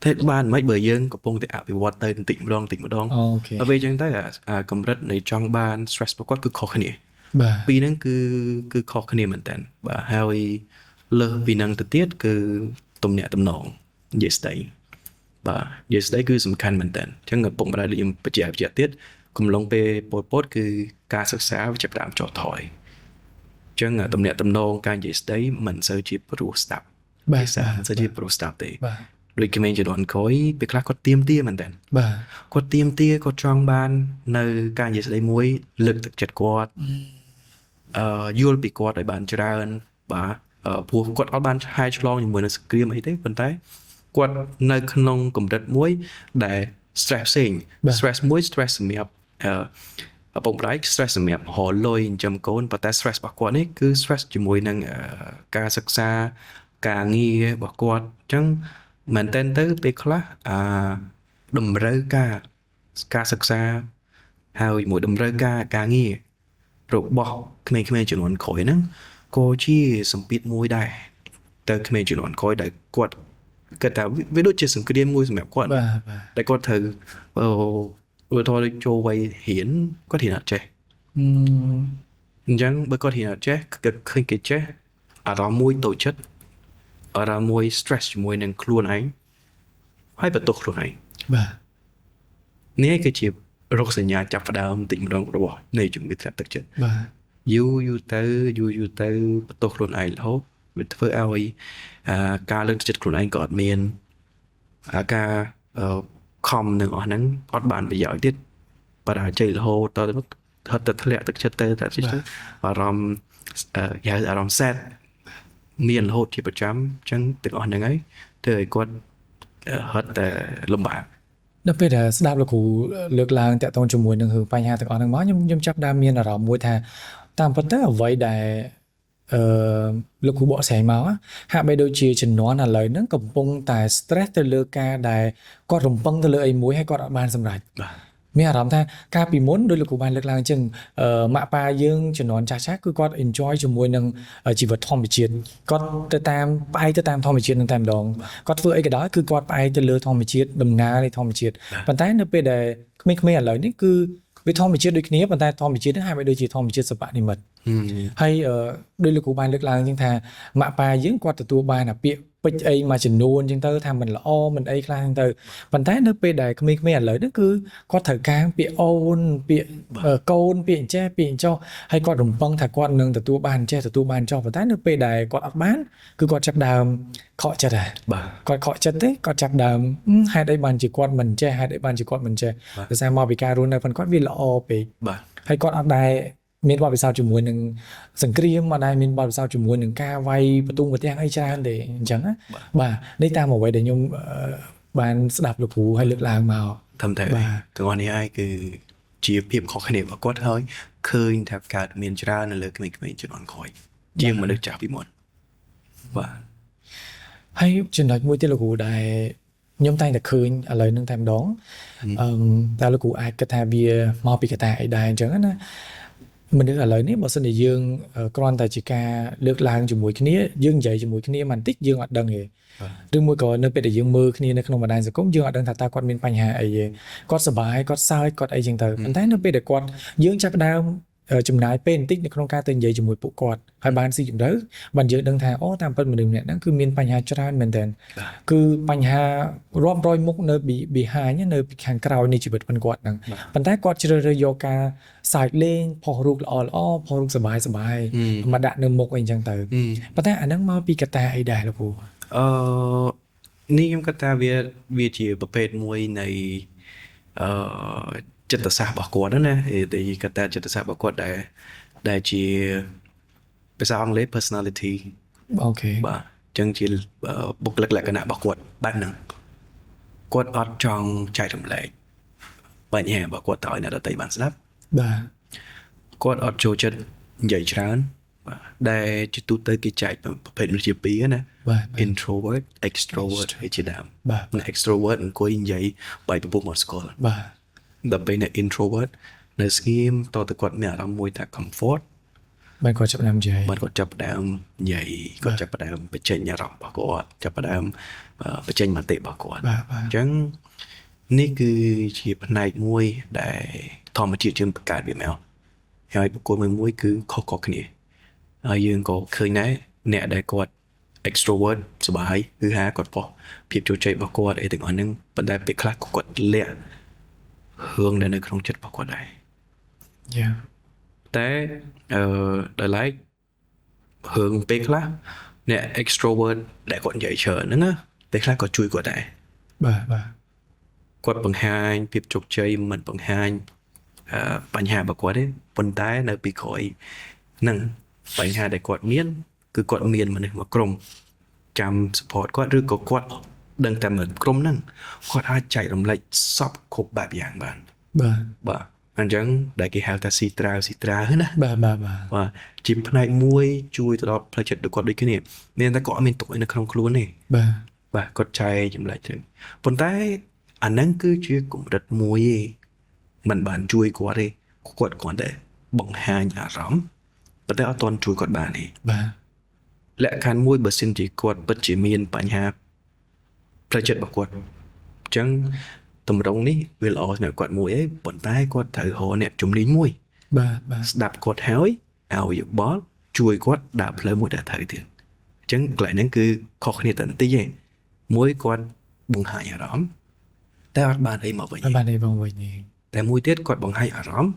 តែបានមិនបើយើងកំពុងតែអភិវឌ្ឍទៅបន្តិចម្ដងហើយពេលអញ្ចឹងទៅកម្រិតនៃចង់បាន stress របស់គាត់គឺខុសគ្នាពីហ្នឹងគឺខុសគ្នាមែនតើបាទហើយលើសពីហ្នឹងទៅទៀតគឺទំនាក់ទំនងនិយាយស្ដីបាទនិយាយស្ដីគឺសំខាន់មែនតើអញ្ចឹងឪពុកម្ដាយដូចខ្ញុំបញ្ជាក់ទៀតកំឡុងពេលពលពតគឺការសិក្សាវាចាប់ផ្ដើមចុះថយអញ្ចឹងទំនាក់ទំនងការនិយាយស្ដីមិនសូវជាព្រោះស្ដាប់បាទមិនសូវជាព្រោះស្ដាប់ទេដូចក្មេងជំនាន់ក្រោយពេលខ្លះគាត់ទៀមទាមែនតើបាទគាត់ទៀមទាគាត់ចង់បាននៅការនិយាយស្ដីមួយលើកទឹកចិត្តគាត់យល់ពីគាត់ឲ្យបានច្រើនបាទព្រោះគាត់អត់បានហាយឆ្លងជាមួយនឹងសង្គ្រាមអីទេប៉ុន្តែគាត់នៅក្នុងកម្រិតមួយដែល stress ផ្សេង stress មួយ stress សម្រាប់ឪពុកម្ដាយ stress សម្រាប់រលុយចិញ្ចឹមកូនប៉ុន្តែ stress របស់គាត់នេះគឺ stress ជាមួយនឹងការសិក្សាការងាររបស់គាត់អញ្ចឹង មែនតើទៅពេលខ្លះតម្រូវការសិក្សាហើយមួយតម្រូវការងាររបស់ក្មេងៗជំនាន់ក្រោយហ្នឹងក៏ជាសម្ពាធមួយដែរទៅក្មេងជំនាន់ក្រោយដែលគាត់គិតថាវាដូចជាសង្គ្រាមមួយសម្រាប់គាត់ បាទ តែគាត់ត្រូវឧទាហរណ៍ចូលវ័យរៀនគាត់រៀនអត់ចេះអញ្ចឹងបើគាត់រៀនអត់ចេះគាត់ឃើញគេចេះអារម្មណ៍មួយតូចចិត្តអារម្មណ៍មួយ stress ជាមួយនឹងខ្លួនឯងហើយបន្ទោសខ្លួនឯង បាទ នេះគឺជារោគសញ្ញាចាប់ផ្ដើមតិចម្ដងរបស់នៃជំងឺធ្លាក់ទឹកចិត្ត បាទ យូរទៅបន្ទោសខ្លួនឯងរហូតវាធ្វើឲ្យការលើកទឹកចិត្តខ្លួនឯងក៏អត់មានការខំនឹងអស់ហ្នឹងអត់បានប្រយោជន៍ទៀតបរាជ័យរហូតតទៅហត់ទៅធ្លាក់ទឹកចិត្តទៅអារម្មណ៍អារម្មណ៍ sad មានរហូតជាប្រចាំអញ្ចឹងទាំងអស់ហ្នឹងហើយធ្វើឲ្យគាត់ហត់តែលំបាក ដល់ពេលដែលស្ដាប់លោកគ្រូលើកឡើងតាក់ទងជាមួយនឹងបញ្ហាទាំងអស់ហ្នឹងមកខ្ញុំចាប់ដើមមានអារម្មណ៍មួយថាតាមពិតទៅអ្វីដែលលោកគ្រូបកស្រាយមកហាក់បីដូចជាជំនាន់ឥឡូវហ្នឹងកំពុងតែ stress ទៅលើការដែលគាត់រំពឹងទៅលើអីមួយហើយគាត់អត់បានសម្រេច មានអារម្មណ៍ថាកាលពីមុនដោយលោកគ្រូបានលើកឡើងអញ្ចឹងម៉ាក់ប៉ាយើងជំនាន់ចាស់ៗគឺគាត់ enjoy ជាមួយនឹងជីវិតធម្មជាតិគាត់ទៅតាមផ្អែកទៅតាមធម្មជាតិនឹងតែម្ដងគាត់ធ្វើអីក៏ដោយគឺគាត់ផ្អែកទៅលើធម្មជាតិដំណើរនៃធម្មជាតិប៉ុន្តែនៅពេលដែលក្មេងៗឥឡូវនេះគឺវាធម្មជាតិដូចគ្នាប៉ុន្តែធម្មជាតិហ្នឹងហាក់បីដូចជាធម្មជាតិសពនិមិត្តហើយដោយលោកគ្រូបានលើកឡើងអញ្ចឹងថាម៉ាក់ប៉ាយើងគាត់ទទួលបានអាពាក្យពេចអីមួយចំនួនអញ្ចឹងទៅថាមិនល្អមិនអីខ្លះអញ្ចឹងទៅប៉ុន្តែនៅពេលដែលក្មេងៗឥឡូវហ្នឹងគឺគាត់ត្រូវការពាក្យអូនពាក្យកូនពាក្យអញ្ចេះពាក្យអញ្ចោះហើយគាត់រំពឹងថាគាត់នឹងទទួលបានអញ្ចេះទទួលបានចោះប៉ុន្តែនៅពេលដែលគាត់អត់បានគឺគាត់ចាប់ដើមខកចិត្តហើយគាត់ខកចិត្តទេគាត់ចាប់ដើមហេតុអីបានជាគាត់មិនចេះហេតុអីបានជាគាត់មិនចេះដោយសារមកពីការរស់នៅប៉ុន្តែគាត់វាល្អពេកហើយគាត់អត់ដែរមានបទពិសោធន៍ជាមួយនឹងសង្គ្រាមអត់ដែរមានបទពិសោធន៍ជាមួយនឹងការវាយបន្ទង់ប្រទាំងអីច្រើនទេអញ្ចឹងណាបាទនេះតាមអ្វីដែលខ្ញុំបានស្ដាប់លោកគ្រូឲ្យលើកឡើងមកតាមតែទាំងអស់នេះហើយគឺជាភាពខុសគ្នារបស់គាត់ហើយឃើញថាកើតមានច្រើននៅលើក្មេងៗជំនាន់ក្រោយជាងមនុស្សចាស់ពីមុនបាទហើយចំណុចមួយទៀតលោកគ្រូដែលខ្ញុំតែងតែឃើញឥឡូវហ្នឹងតែម្ដងតែលោកគ្រូអាចគិតថាវាមកពីកត្តាអីដែរអញ្ចឹងណាមនុស្សឥឡូវនេះបើសិនជាយើងគ្រាន់តែជាការលើកឡើងជាមួយគ្នាយើងនិយាយជាមួយគ្នាបន្តិចយើងអត់ដឹងទេឬមួយក៏នៅពេលដែលយើងមើលគ្នានៅក្នុងបណ្ដាញសង្គមយើងអត់ដឹងថាតើគាត់មានបញ្ហាអីទេគាត់សប្បាយគាត់សើចគាត់អីចឹងទៅប៉ុន្តែនៅពេលដែលគាត់យើងចាប់ផ្ដើមចំណាយពេលបន្តិចនៅក្នុងការទៅនិយាយជាមួយពួកគាត់ហើយបានស៊ីជម្រៅបានយើងដឹងថាអូតាមពិតមនុស្សម្នាក់ហ្នឹងគឺមានបញ្ហាច្រើនមែនទែនគឺបញ្ហារាប់រយមុខនៅ behind នៅពីខាងក្រោយនៃជីវិតរបស់គាត់ហ្នឹងប៉ុន្តែគាត់ជ្រើសរើសយកការសើចលេងផុសរូបល្អផុសរូបសប្បាយមកដាក់នៅមុខអីចឹងទៅប៉ុន្តែអាហ្នឹងមកពីកត្តាអីដែរលោកគ្រូនេះខ្ញុំគិតថាវាជាប្រភេទមួយនៃចិត្តសាស្ត្ររបស់គាត់ណាតែគាត់ថាចិត្តសាស្ត្ររបស់គាត់ដែលជាភាសាអង់គ្លេស personality អូខេបាទអញ្ចឹងជាបុគ្គលិកលក្ខណៈរបស់គាត់បែបហ្នឹងគាត់អត់ចង់ចែករំលែកបញ្ហារបស់គាត់ទៅឲ្យអ្នកដទៃបានស្ដាប់បាទគាត់អត់ចូលចិត្តនិយាយច្រើនបាទដែលជាទូទៅគេចែកប្រភេទដូចជាពីរណាបាទ introvert extrovert ហើយជាដើមបាទ extrovert អង្គុយនិយាយបាយពពុះមកស្គាល់បាទដល់ពេលអ្នក introvert នៅស្ងៀមតទៅគាត់មានអារម្មណ៍មួយថា comfort បានគាត់ចាប់ផ្ដើមនិយាយគាត់ចាប់ផ្ដើមនិយាយគាត់ចាប់ផ្ដើមបញ្ចេញអារម្មណ៍របស់គាត់ចាប់ផ្ដើមបញ្ចេញមតិរបស់គាត់អញ្ចឹងនេះគឺជាផ្នែកមួយដែលធម្មជាតិយើងបង្កើតវាមកហើយបុគ្គលមួយគឺខុសៗគ្នាហើយយើងក៏ឃើញដែរអ្នកដែលគាត់ extrovert សប្បាយគឺថាគាត់ពោះភាពជោគជ័យរបស់គាត់អីទាំងអស់ហ្នឹងប៉ុន្តែពេលខ្លះគាត់លាក់រឿងដែលនៅក្នុងចិត្តរបស់គាត់ដែរតែដល់ឡែករឿងពេលខ្លះអ្នក extrovert ដែលគាត់និយាយច្រើនហ្នឹងណាពេលខ្លះក៏ជួយគាត់ដែរបាទគាត់បង្ហាញភាពជោគជ័យមិនបង្ហាញបញ្ហារបស់គាត់ទេប៉ុន្តែនៅពីក្រោយហ្នឹងបញ្ហាដែលគាត់មានគឺគាត់មានមនុស្សមួយក្រុមចាំ support គាត់ឬក៏គាត់ដឹងតែមើលក្រុមហ្នឹងគាត់អាចចែករំលែកសពគ្រប់បែបយ៉ាងបានបាទអញ្ចឹងដែលគេហៅថាស៊ីត្រាវណាបាទជាផ្នែកមួយជួយទៅដល់ផ្លូវចិត្តរបស់គាត់ដូចគ្នាមានតែគាត់អត់មានទុកនៅក្នុងខ្លួនទេបាទ បាទគាត់ចែកចម្លែកទៅប៉ុន្តែអាហ្នឹងគឺជាកម្រិតមួយឯងมันបានជួយគាត់ទេគាត់គ្រាន់តែបង្ហាញអារម្មណ៍ប៉ុន្តែអត់ទាន់ជួយគាត់បានទេ បាទ លក្ខខណ្ឌមួយបើសិនជាគាត់ពិតជាមានបញ្ហាផ្លូវចិត្តរបស់គាត់អញ្ចឹងតម្រងនេះវាល្អសម្រាប់គាត់មួយឯងប៉ុន្តែគាត់ត្រូវរកអ្នកជំនាញមួយ បាទ ស្ដាប់គាត់ហើយឲ្យយោបល់ជួយគាត់ដើរផ្លូវមួយដែលត្រូវទៀតអញ្ចឹងកន្លែងហ្នឹងគឺខុសគ្នាតែបន្តិចឯងមួយគាត់បង្ហាញអារម្មណ៍តែអត់បានអីមកវិញ បាទនេះបងវិញនេះ តែមួយទៀតគាត់បង្ហាញអារម្មណ៍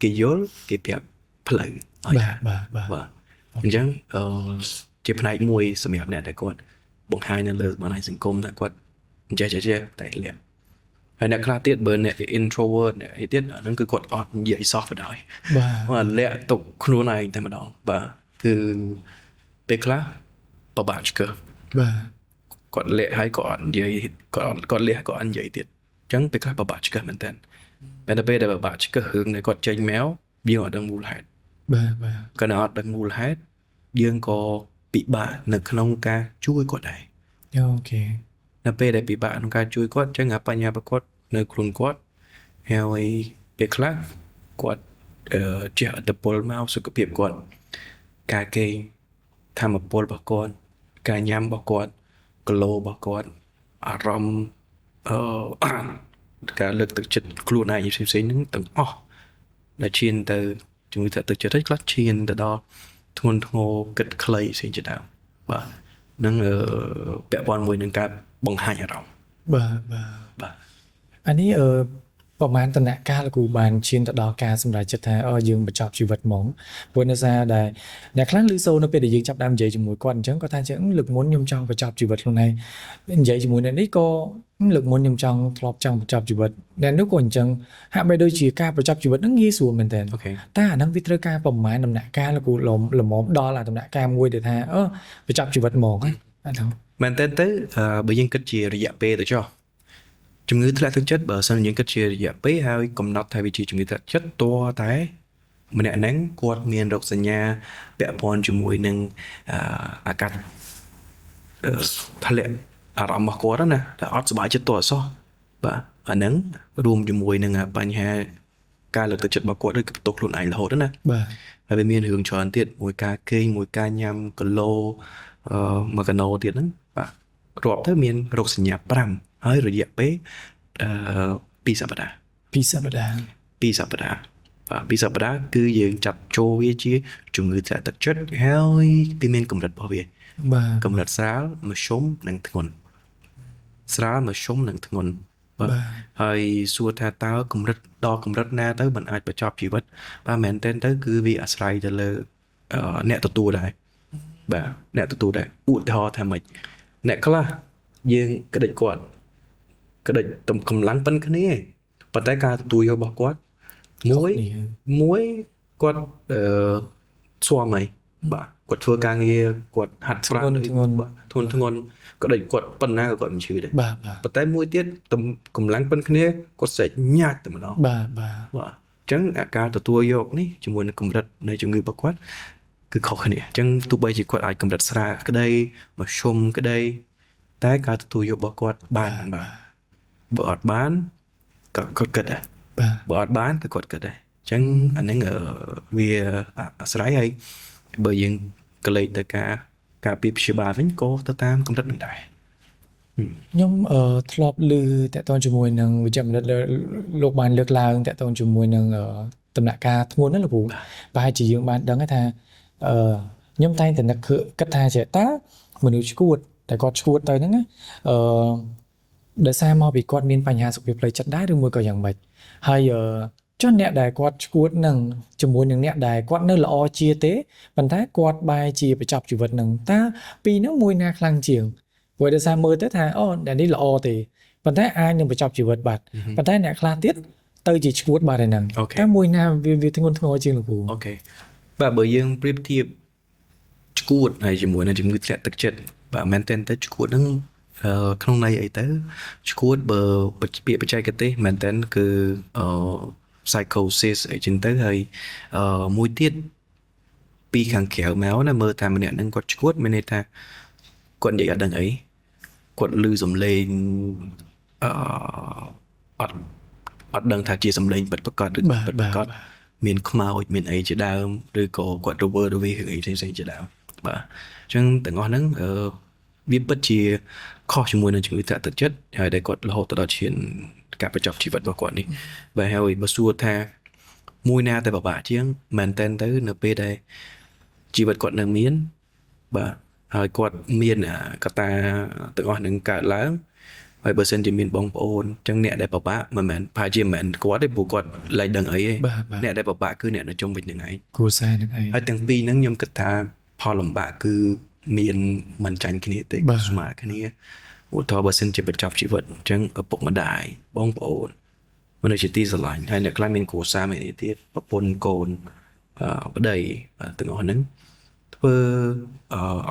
គេយល់គេប្រាប់ផ្លូវឲ្យ បាទអញ្ចឹងជាផ្នែកមួយសម្រាប់អ្នកដែលគាត់បង្ហាញនៅលើបណ្ដាញសង្គមថាគាត់ចេះតែលាក់ហើយអ្នកខ្លះទៀតបើអ្នក introvert អ្នកអីទៀតអាហ្នឹងគឺគាត់អត់និយាយសោះបណ្ដោយ បាទ គាត់លាក់ទុកខ្លួនឯងតែម្ដងបាទគឺពេលខ្លះបបាក់ឆ្កឹះ បាទ គាត់លាក់ហើយក៏អត់និយាយគាត់លាក់ក៏អត់និយាយទៀតអញ្ចឹងពេលខ្លះបបាក់ឆ្កឹះមែនតើតែដល់ពេលដែលបបាក់ឆ្កឹះរឿងដែលគាត់ចេញមកយើងអត់ដឹងមូលហេតុ បាទ គាត់អត់ដឹងមូលហេតុយើងក៏ពិបាកនៅក្នុងការជួយគាត់ដែរ អូខេ នៅពេលដែលពិបាកក្នុងការជួយគាត់អញ្ចឹងអាបញ្ហារបស់គាត់នៅខ្លួនគាត់ហើយពេលខ្លះគាត់ជះឥទ្ធិពលមកសុខភាពគាត់ការគេងធម្មពលរបស់គាត់ការញ៉ាំរបស់គាត់គីឡូរបស់គាត់អារម្មណ៍ការលើកទឹកចិត្តខ្លួនឯងផ្សេងៗហ្នឹងទាំងអស់ដែលឈានទៅជំងឺទឹកចិត្តខ្លះឈានទៅដល់ធ្ងន់ធ្ងរគិតខ្លីផ្សេងជាដើមបាទនឹងពាក់ព័ន្ធមួយនឹងការបង្ហាញអារម្មណ៍ បាទ បាទ អានេះប្រហែលតនកាលគូបានឈានទៅដល់ការសម្រេចចិត្តថាយើងបញ្ចប់ជីវិតហ្មងព្រោះនៅសារដែលអ្នកខ្លះឮសូរនៅពេលដែលយើងចាប់ដើមនិយាយជាមួយគាត់អញ្ចឹងគាត់ថាលើកមុនខ្ញុំចង់បញ្ចប់ជីវិតខ្លួនឯងនិយាយជាមួយអ្នកនេះក៏លើកមុនខ្ញុំចង់ធ្លាប់ចង់បញ្ចប់ជីវិតអ្នកនោះក៏អញ្ចឹងហាក់បីដូចជាការបញ្ចប់ជីវិតហ្នឹងងាយស្រួលមែនតើ អូខេ តែអាហ្នឹងវាត្រូវការប្រហែលដំណាក់កាលគូលំដល់អាដំណាក់កាលមួយដែលថាបញ្ចប់ជីវិតហ្មងហ្នឹងអាហ្នឹង មែនតើទៅបើយើងគិតជារយៈពេលទៅចុះជំងឺធ្លាក់ទឹកចិត្តបើសិនយើងគិតជារយៈពេលហើយកំណត់ថាវាជាជំងឺធ្លាក់ទឹកចិត្តតើតែម្នាក់ហ្នឹងគាត់មានរោគសញ្ញាពាក់ព័ន្ធជាមួយនឹងអាកាសធ្លាក់អារម្មណ៍របស់គាត់ណាតែអត់សុបាយចិត្តតអសោះបាទអាហ្នឹងរួមជាមួយនឹងបញ្ហាការលើកទឹកចិត្តរបស់គាត់ឬក៏បន្ទោសខ្លួនឯងរហូតណា បាទ ហើយវាមានរឿងច្រើនទៀតមួយការគេងមួយការញ៉ាំគីឡូ1គីឡូទៀតហ្នឹងបាទរាប់ទៅមានរោគសញ្ញា5ហើយរយៈពេល2សប្តាហ៍ 2សប្តាហ៍ 2សប្តាហ៍បាទ2សប្តាហ៍គឺយើងចាត់ចូលវាជាជំងឺធ្លាក់ទឹកចិត្តហើយវាមានកម្រិតរបស់វា បាទ កម្រិតស្រាលមធ្យមនិងធ្ងន់ស្រាលមធ្យមនិងធ្ងន់បាទហើយសួរថាតើកម្រិតដល់កម្រិតណាទៅมันអាចបញ្ចប់ជីវិតបាទមែនតើទៅគឺវាអាស្រ័យទៅលើអ្នកទទួលដែរបាទអ្នកទទួលដែរឧទាហរណ៍ថាម៉េចអ្នកខ្លះយើងក្តិចគាត់ក្តិចទំកម្លាំងប៉ុនគ្នាប៉ុន្តែការទទួលយករបស់គាត់មួយគាត់ស្វាមីបាទគាត់ធ្វើការងារគាត់ហាត់ប្រាណ ធ្ងន់ ធ្ងន់ក្តិចគាត់ប៉ុណ្ណាក៏គាត់មិនឈឺដែរ បាទ ប៉ុន្តែមួយទៀតកម្លាំងប៉ុនគ្នាគាត់ស្រែកញ៉ាច់តែម្ដង បាទ បាទអញ្ចឹងអាការទទួលយកនេះជាមួយនឹងកម្រិតនៃជំងឺរបស់គាត់គឺខុសគ្នាអញ្ចឹងទោះបីជាគាត់អាចកម្រិតស្រាលក្តីមធ្យមក្តីតែការទទួលយករបស់គាត់បានបាទបើអត់បានក៏គាត់គិតដែរ បាទ បើអត់បានក៏គាត់គិតដែរអញ្ចឹងអាហ្នឹងវាអាស្រ័យហើយបើយើងកលេចទៅការពីព្យាបាលវិញក៏ទៅតាមកម្រិតនឹងដែរ ខ្ញុំធ្លាប់ឮតកតងជាមួយនឹងវិជ្ជាបណ្ឌិតលោកបានលើកឡើងតកតងជាមួយនឹងដំណាក់កាលធ្ងន់ណាលោកគ្រូប្រហែលជាយើងបានដឹងថាខ្ញុំតែងតែនឹកគិតថាចេះតើមនុស្សឈួតតែគាត់ឈួតទៅហ្នឹងណាដោយសារមកពីគាត់មានបញ្ហាសុខភាពផ្លូវចិត្តដែរឬមួយក៏យ៉ាងម៉េចហើយចុះអ្នកដែលគាត់ឈួតនឹងជាមួយនឹងអ្នកដែលគាត់នៅល្អជាទេប៉ុន្តែគាត់បែរជាបញ្ចប់ជីវិតនឹងតើពីរហ្នឹងមួយណាខ្លាំងជាង ព្រោះដោយសារមើលទៅថាអ្នកនេះល្អទេប៉ុន្តែអាចនឹងបញ្ចប់ជីវិតបាត់ប៉ុន្តែអ្នកខ្លះទៀតទៅជាឈួតបាត់ហើយហ្នឹងតែមួយណាវាធ្ងន់ធ្ងរជាងលោកគ្រូ អូខេបាទបើយើងប្រៀបធៀបឈួតហើយជាមួយនឹងជំងឺធ្លាក់ទឹកចិត្តបាទមែនតើទៅឈួតហ្នឹងក្នុងន័យអីទៅឈួតបើពាក្យបច្ចេកទេសមែនតើគឺpsychosis អីចឹងទៅហើយមួយទៀតពីខាងក្រៅមកណាមើលតាមម្នាក់ហ្នឹងគាត់ឈួតមានន័យថាគាត់និយាយអត់ដឹងអី គាត់លឺសំឡេងអត់ដឹងថាជាសំឡេងពិតប្រាកដឬពិតប្រាកដមានខ្មោចមានអីជាដើមឬក៏គាត់រវើរវាយរឿងអីផ្សេងៗជាដើមបាទអញ្ចឹងទាំងអស់ហ្នឹងវាពិតជាខុសជាមួយនឹងជំងឺធ្លាក់ទឹកចិត្តហើយដែលគាត់រហូតដល់ឈានការបញ្ចប់ជីវិតរបស់គាត់នេះបាទហើយបើសួរថាមួយណាតែពិបាកជាងមែនតើទៅនៅពេលដែលជីវិតគាត់នៅមានបាទហើយគាត់មានកត្តាទាំងអស់នឹងកើតឡើងហើយបើសិនជាមានបងប្អូនអញ្ចឹងអ្នកដែលពិបាកមិនមែនប្រហែលជាមិនមែនគាត់ទេព្រោះគាត់លែងដឹងអីទេអ្នកដែលពិបាកគឺអ្នកនៅជុំវិញនឹងឯងគ្រួសារនឹងឯងហើយទាំងពីរហ្នឹងខ្ញុំគិតថាផលលំបាកគឺមានមិនចាញ់គ្នាទេស្មើគ្នាឧទាហរណ៍បើសិនជាបញ្ចប់ជីវិតអញ្ចឹងឪពុកម្ដាយបងប្អូនមនុស្សជាទីស្រឡាញ់ហើយអ្នកខ្លះមានគ្រួសារមានទៀតប្រពន្ធកូនប្តីទាំងអស់ហ្នឹងធ្វើ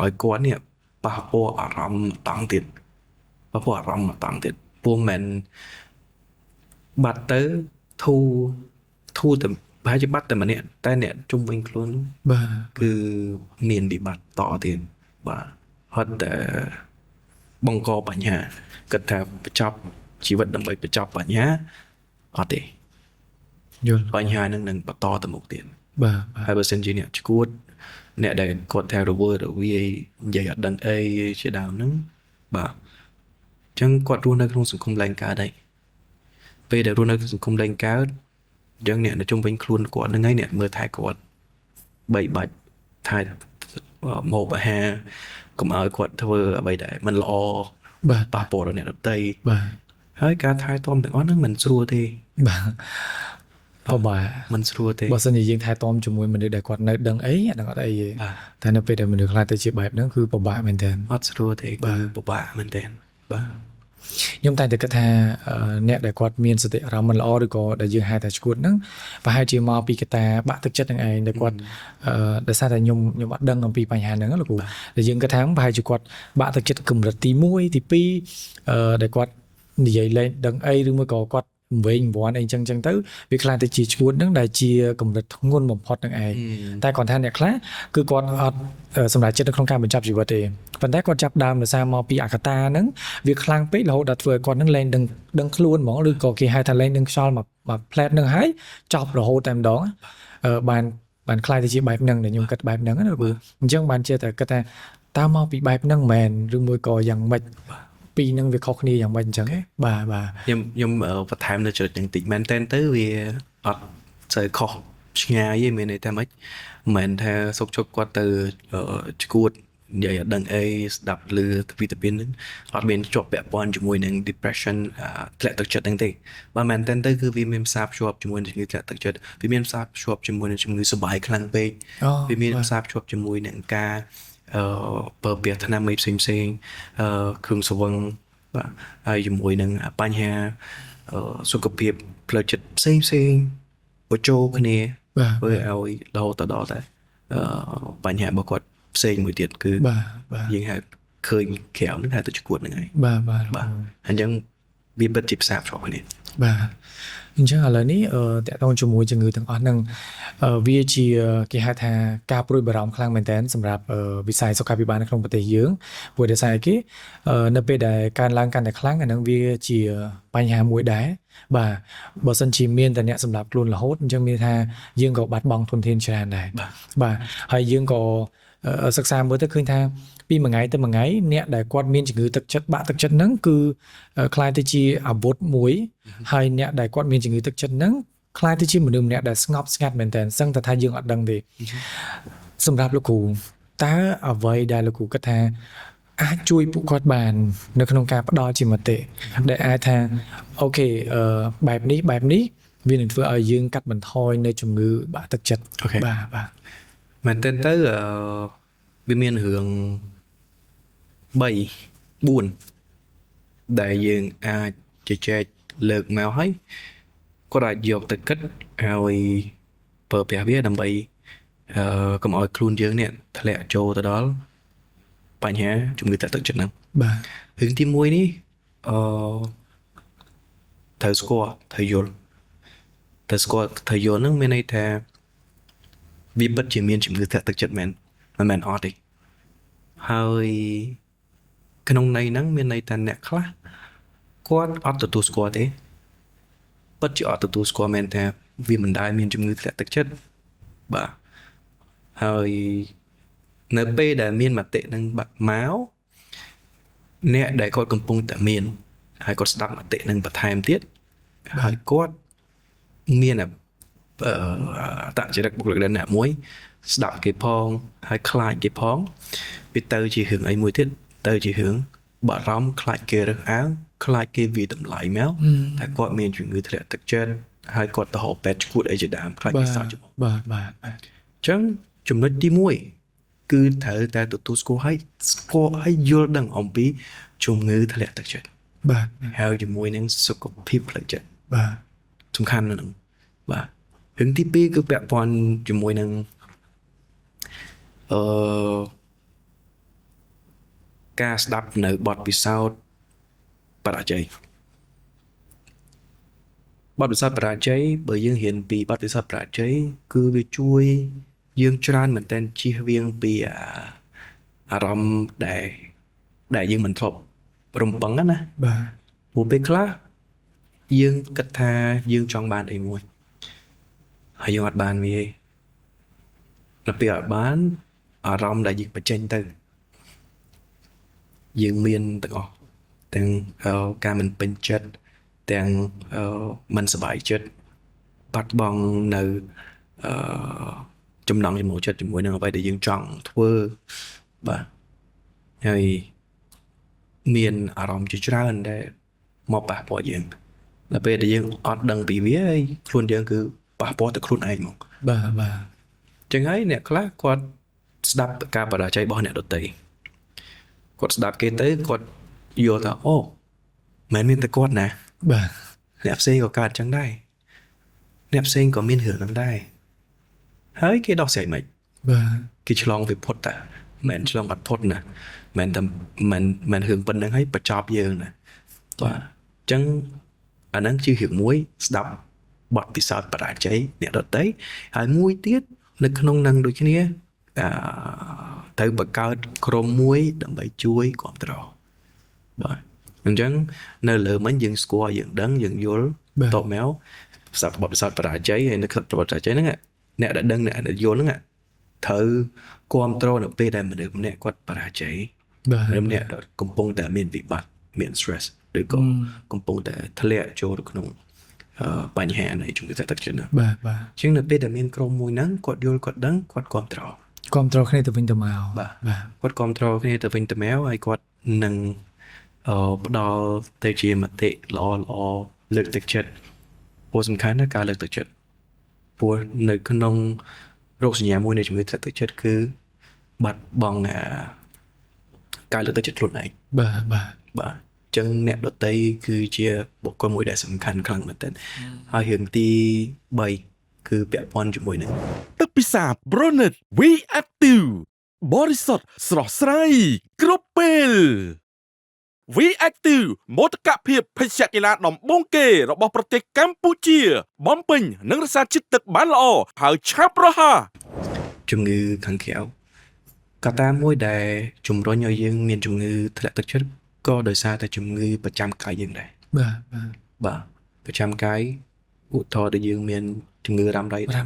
ឲ្យគាត់នេះប៉ះពាល់អារម្មណ៍តង់ទៀតប៉ះពាល់អារម្មណ៍តង់ទៀតព្រោះមិនបាត់ទៅធូរតែប្រហែលជាបាត់តែម្នាក់តែអ្នកជុំវិញខ្លួនបាទគឺមានវិបត្តិតទៀតបាទហត់តែបង្កបញ្ហាគិតថាបញ្ចប់ជីវិតដើម្បីបញ្ចប់បញ្ហាអត់ទេយល់បញ្ហានឹងនឹងបន្តទៅមុខទៀតបាទហើយបើសិនជាអ្នកឈួតអ្នកដែលគាត់ថារវើរវាយនិយាយអត់ដឹងអីជាដើមហ្នឹងបាទអញ្ចឹងគាត់រស់នៅក្នុងសង្គមលែងកើតហើយពេលដែលរស់នៅក្នុងសង្គមលែងកើតអញ្ចឹងអ្នកនៅជុំវិញខ្លួនគាត់ហ្នឹងហើយអ្នកមើលថែគាត់បីបាច់ថែមកអាហារកុំឲ្យគាត់ធ្វើអ្វីដែលមិនល្អបាទប៉ះពាល់ដល់អ្នកដទៃបាទហើយការថែទាំទាំងអស់ហ្នឹងមិនស្រួលទេបាទពិបាកមិនស្រួលទេបើសិនជាយើងថែទាំជាមួយមនុស្សដែលគាត់នៅដឹងអីអាហ្នឹងអត់អីទេតែនៅពេលដែលមនុស្សខ្លះទៅជាបែបហ្នឹងគឺពិបាកមែនទែនអត់ស្រួលទេបាទពិបាកមែនទែនបាទខ្ញុំតែគិតថាអ្នកដែលគាត់មានសតិអារម្មណ៍មិនល្អឬក៏ដែលយើងហៅថាឈួតហ្នឹងប្រហែលជាមកពីកត្តាបាក់ទឹកចិត្តនឹងឯងដែលគាត់ដោយសារតែខ្ញុំអត់ដឹងអំពីបញ្ហាហ្នឹងលោកគ្រូដែលយើងគិតថាប្រហែលជាគាត់បាក់ទឹកចិត្តកម្រិតទី1ទី2ដែលគាត់និយាយលែងដឹងអីឬមួយក៏គាត់វិញវ័នអីចឹងទៅវាខ្លាចទៅជាឈួតហ្នឹងដែលជាកម្រិតធ្ងន់បំផុតនឹងឯងតែគាត់ថាអ្នកខ្លះគឺគាត់អត់សម្រាប់ចិត្តនៅក្នុងការបញ្ចប់ជីវិតទេប៉ុន្តែគាត់ចាប់ដើមដោយសារមកពីអកតាហ្នឹងវាខ្លាំងពេករហូតដល់ធ្វើឲ្យគាត់ហ្នឹងលែងដឹងខ្លួនហ្មងឬក៏គេហៅថាលែងដឹងខ្យល់មកផ្លែតហ្នឹងហើយចប់រហូតតែម្ដងបានខ្លាចទៅជាបែបហ្នឹងដែលខ្ញុំគិតបែបហ្នឹងណាព្រោះអញ្ចឹងបានជាតែគិតថាតើមកពីបែបហ្នឹងមែនឬមួយក៏យ៉ាងម៉េចពីនឹងវាខុសគ្នាយ៉ាងម៉េចអញ្ចឹងបាទខ្ញុំបន្ថែមនៅចំណុចហ្នឹងតិចមែនតើទៅវាអត់សូវខុសឆ្ងាយទេមានន័យថាម៉េចមិនមែនថាសុកជប់គាត់ទៅឈួតនិយាយអត់ដឹងអីស្ដាប់ឮពីទៅពីហ្នឹងអត់មានជាប់ពាក់ព័ន្ធជាមួយនឹង depression ធ្លាក់ទឹកចិត្តហ្នឹងទេបើមែនតើទៅគឺវាមានផ្សារភ្ជាប់ជាមួយនឹងជំងឺធ្លាក់ទឹកចិត្តវាមានផ្សារភ្ជាប់ជាមួយនឹងជំងឺសប្បាយខ្លាំងពេកវាមានផ្សារភ្ជាប់ជាមួយនឹងការបើពីថ្នាំផ្សេងគ្រឿងស្រវឹងបាទហើយជាមួយនឹងបញ្ហាសុខភាពផ្លូវចិត្តផ្សេងបញ្ចូលគ្នាធ្វើឲ្យរហូតដល់តែបញ្ហារបស់គាត់ផ្សេងមួយទៀតគឺយើងហៅឃើញក្រៅនឹងហៅទៅឈួតហ្នឹងហើយបាទអញ្ចឹងវាពិតជាផ្សារភ្ជាប់គ្នាបាទអញ្ចឹងឥឡូវនេះតកតងជាមួយជំងឺទាំងអស់ហ្នឹងវាជាគេហៅថាការព្រួយបារម្ភខ្លាំងមែនទែនសម្រាប់វិស័យសុខាភិបាលនៅក្នុងប្រទេសយើងព្រោះដោយសារគេនៅពេលដែលកើនឡើងកាន់តែខ្លាំងអាហ្នឹងវាជាបញ្ហាមួយដែរបាទបើសិនជាមានតែអ្នកសម្រាប់ខ្លួនរហូតអញ្ចឹងមានថាយើងក៏បាត់បង់ធនធានច្រើនដែរបាទហើយយើងក៏សិក្សាមើលទៅឃើញថាពីមួយថ្ងៃទៅមួយថ្ងៃអ្នកដែលគាត់មានជំងឺទឹកចិត្តបាក់ទឹកចិត្តហ្នឹងគឺคล้ายទៅជាអាវុធមួយហើយអ្នកដែលគាត់មានជំងឺទឹកចិត្តហ្នឹងคล้ายទៅជាមនុស្សម្នាក់ដែលស្ងប់ស្ងាត់មែនតើសឹងតែថាយើងអត់ដឹងទេសម្រាប់លោកគ្រូតើអ្វីដែលលោកគ្រូគិតថាអាចជួយពួកគាត់បាននៅក្នុងការផ្ដល់ជាមតិដែលអាចថាអូខេបែបនេះវានឹងធ្វើឲ្យយើងកាត់បន្ថយនៅជំងឺបាក់ទឹកចិត្តបាទមែនតើទៅវាមានរឿង3 4ដែលយើងអាចជជែកលើកមកហើយគាត់អាចយកទៅគិតហើយប្រើប្រាស់វាដើម្បីកុំឲ្យខ្លួនយើងនេះធ្លាក់ចូលទៅដល់បញ្ហាជំងឺទឹកចិត្តហ្នឹងបាទរឿងទី1នេះត្រូវស្គាល់ត្រូវយល់ហ្នឹងមានន័យថាវាពិតជាមានជំងឺធ្លាក់ទឹកចិត្តមែនមិនមែនអត់ទេហើយ ក្នុងន័យហ្នឹងមានន័យថាអ្នកខ្លះគាត់អត់ទទួលស្គាល់ទេពិតជាអត់ទទួលស្គាល់មែនថាវាមិនដែលមានជំងឺធ្លាក់ទឹកចិត្តបាទហើយនៅពេលដែលមានមតិហ្នឹងបាក់មកអ្នកដែលគាត់កំពុងតែមានហើយគាត់ស្ដាប់មតិហ្នឹងបន្ថែមទៀតហើយគាត់មានតចរិតបុគ្គលិកដែលអ្នកមួយស្ដាប់គេផងហើយខ្លាចគេផងវាទៅជារឿងអីមួយទៀតទៅជារឿងបារម្ភខ្លាចគេរើសអើងខ្លាចគេវាតម្លៃមកតែគាត់មានជំងឺធ្លាក់ទឹកចិត្តហើយគាត់ទៅហៅពេទ្យឈួតអីជាដើមខ្លាចគេសោកចំបាទអញ្ចឹងចំណុចទី1គឺត្រូវតែទទួលស្គាល់ឲ្យយល់ដឹងអំពីជំងឺធ្លាក់ទឹកចិត្តបាទហើយជាមួយនឹងសុខភាពផ្លូវចិត្តបាទសំខាន់ណាស់ហ្នឹងបាទរឿងទី2គឺពាក់ព័ន្ធជាមួយនឹងការស្ដាប់នៅបទពិសោធន៍បរាជ័យបទពិសោធន៍បរាជ័យបើយើងរៀនពីបទពិសោធន៍បរាជ័យគឺវាជួយយើងច្រើនមែនទែនជៀសវាងពីអារម្មណ៍ដែលយើងមិនធ្លាប់រំពឹងណាបាទព្រោះពេលខ្លះយើងគិតថាយើងចង់បានអីមួយហើយយើងអត់បានវាទេដល់ពេលអត់បានអារម្មណ៍ដែលយើងបញ្ចេញទៅយើងមានទាំងអស់ទាំងការមិនពេញចិត្តទាំងមិនសប្បាយចិត្តបាត់បង់នៅចំណង់ចំណូលចិត្តជាមួយនឹងអ្វីដែលយើងចង់ធ្វើបាទហើយមានអារម្មណ៍ជាច្រើនដែលមកប៉ះពាល់យើងដល់ពេលដែលយើងអត់ដឹងពីវាហើយខ្លួនយើងគឺប៉ះពាល់ទៅខ្លួនឯងមកបាទចឹងហើយអ្នកខ្លះគាត់ស្ដាប់ការបរាជ័យរបស់អ្នកដទៃគាត់ស្ដាប់គេទៅគាត់យល់ថាអូមិនមានតែគាត់ណាបាទអ្នកផ្សេងក៏កើតចឹងដែរអ្នកផ្សេងក៏មានរឿងហ្នឹងដែរហើយគេដោះស្រាយមិនបាទគេឆ្លងវាផុតតាមិនឆ្លងអត់ផុតណាមិនតែមិនរឿងប៉ុណ្្នឹងហើយបញ្ចប់យើងណាបាទអញ្ចឹងអាហ្នឹងជារឿងមួយស្ដាប់បទពិសោធន៍បរាជ័យអ្នកដទៃហើយមួយទៀតនៅក្នុងនឹងដូចគ្នាទៅបង្កើតក្រុមមួយដើម្បីជួយគ្រប់គ្រងបាទអញ្ចឹងនៅលើមិញយើងស្គាល់យើងដឹងយើងយល់តបមកស្ដាប់បទពិសោធន៍បរាជ័យហើយនៅក្នុងបទបរាជ័យហ្នឹងអ្នកដែលដឹងអ្នកដែលយល់ហ្នឹងត្រូវគ្រប់គ្រងនៅពេលដែលមនុស្សម្នាក់គាត់បរាជ័យមនុស្សម្នាក់កំពុងតែមានវិបត្តិមាន stress ឬក៏កំពុងតែធ្លាក់ចូលក្នុងបញ្ហានៃជំងឺទឹកចិត្តណាបាទអញ្ចឹងនៅពេលដែលមានក្រុមមួយហ្នឹងគាត់យល់គាត់ដឹងគាត់គ្រប់គ្រងគ្នាទៅវិញទៅមកបាទគាត់គ្រប់គ្រងគ្នាទៅវិញទៅមកហើយគាត់នឹងផ្ដល់ទៅជាមតិល្អលើកទឹកចិត្តព្រោះសំខាន់ណាស់ការលើកទឹកចិត្តព្រោះនៅក្នុងរោគសញ្ញាមួយនៃជំងឺទឹកចិត្តគឺបាត់បង់ការលើកទឹកចិត្តខ្លួនឯងបាទចឹងអ្នកដទៃគឺជាបុគ្គលមួយដែលសំខាន់ខ្លាំងមែនទែនហើយរឿងទី3គឺពាក់ព័ន្ធជាមួយនឹងទឹកពិសា Bronet V Active បរិសុទ្ធស្រស់ស្រាយគ្រប់ពេល V Active មោទកភាពភេសជ្ជៈកីឡាដំបូងគេរបស់ប្រទេសកម្ពុជាបំពេញនិងរក្សាជាតិទឹកបានល្អហើយឆាប់រហ័សជំងឺខាងក្រៅកត្តាមួយដែលជំរុញឲ្យយើងមានជំងឺធ្លាក់ទឹកចិត្តក៏ដោយសារតែជំងឺប្រចាំកាយយើងដែរបាទប្រចាំកាយឧទាហរណ៍ដូចយើងមានជំងឺរ៉ាំរ៉ៃបាទ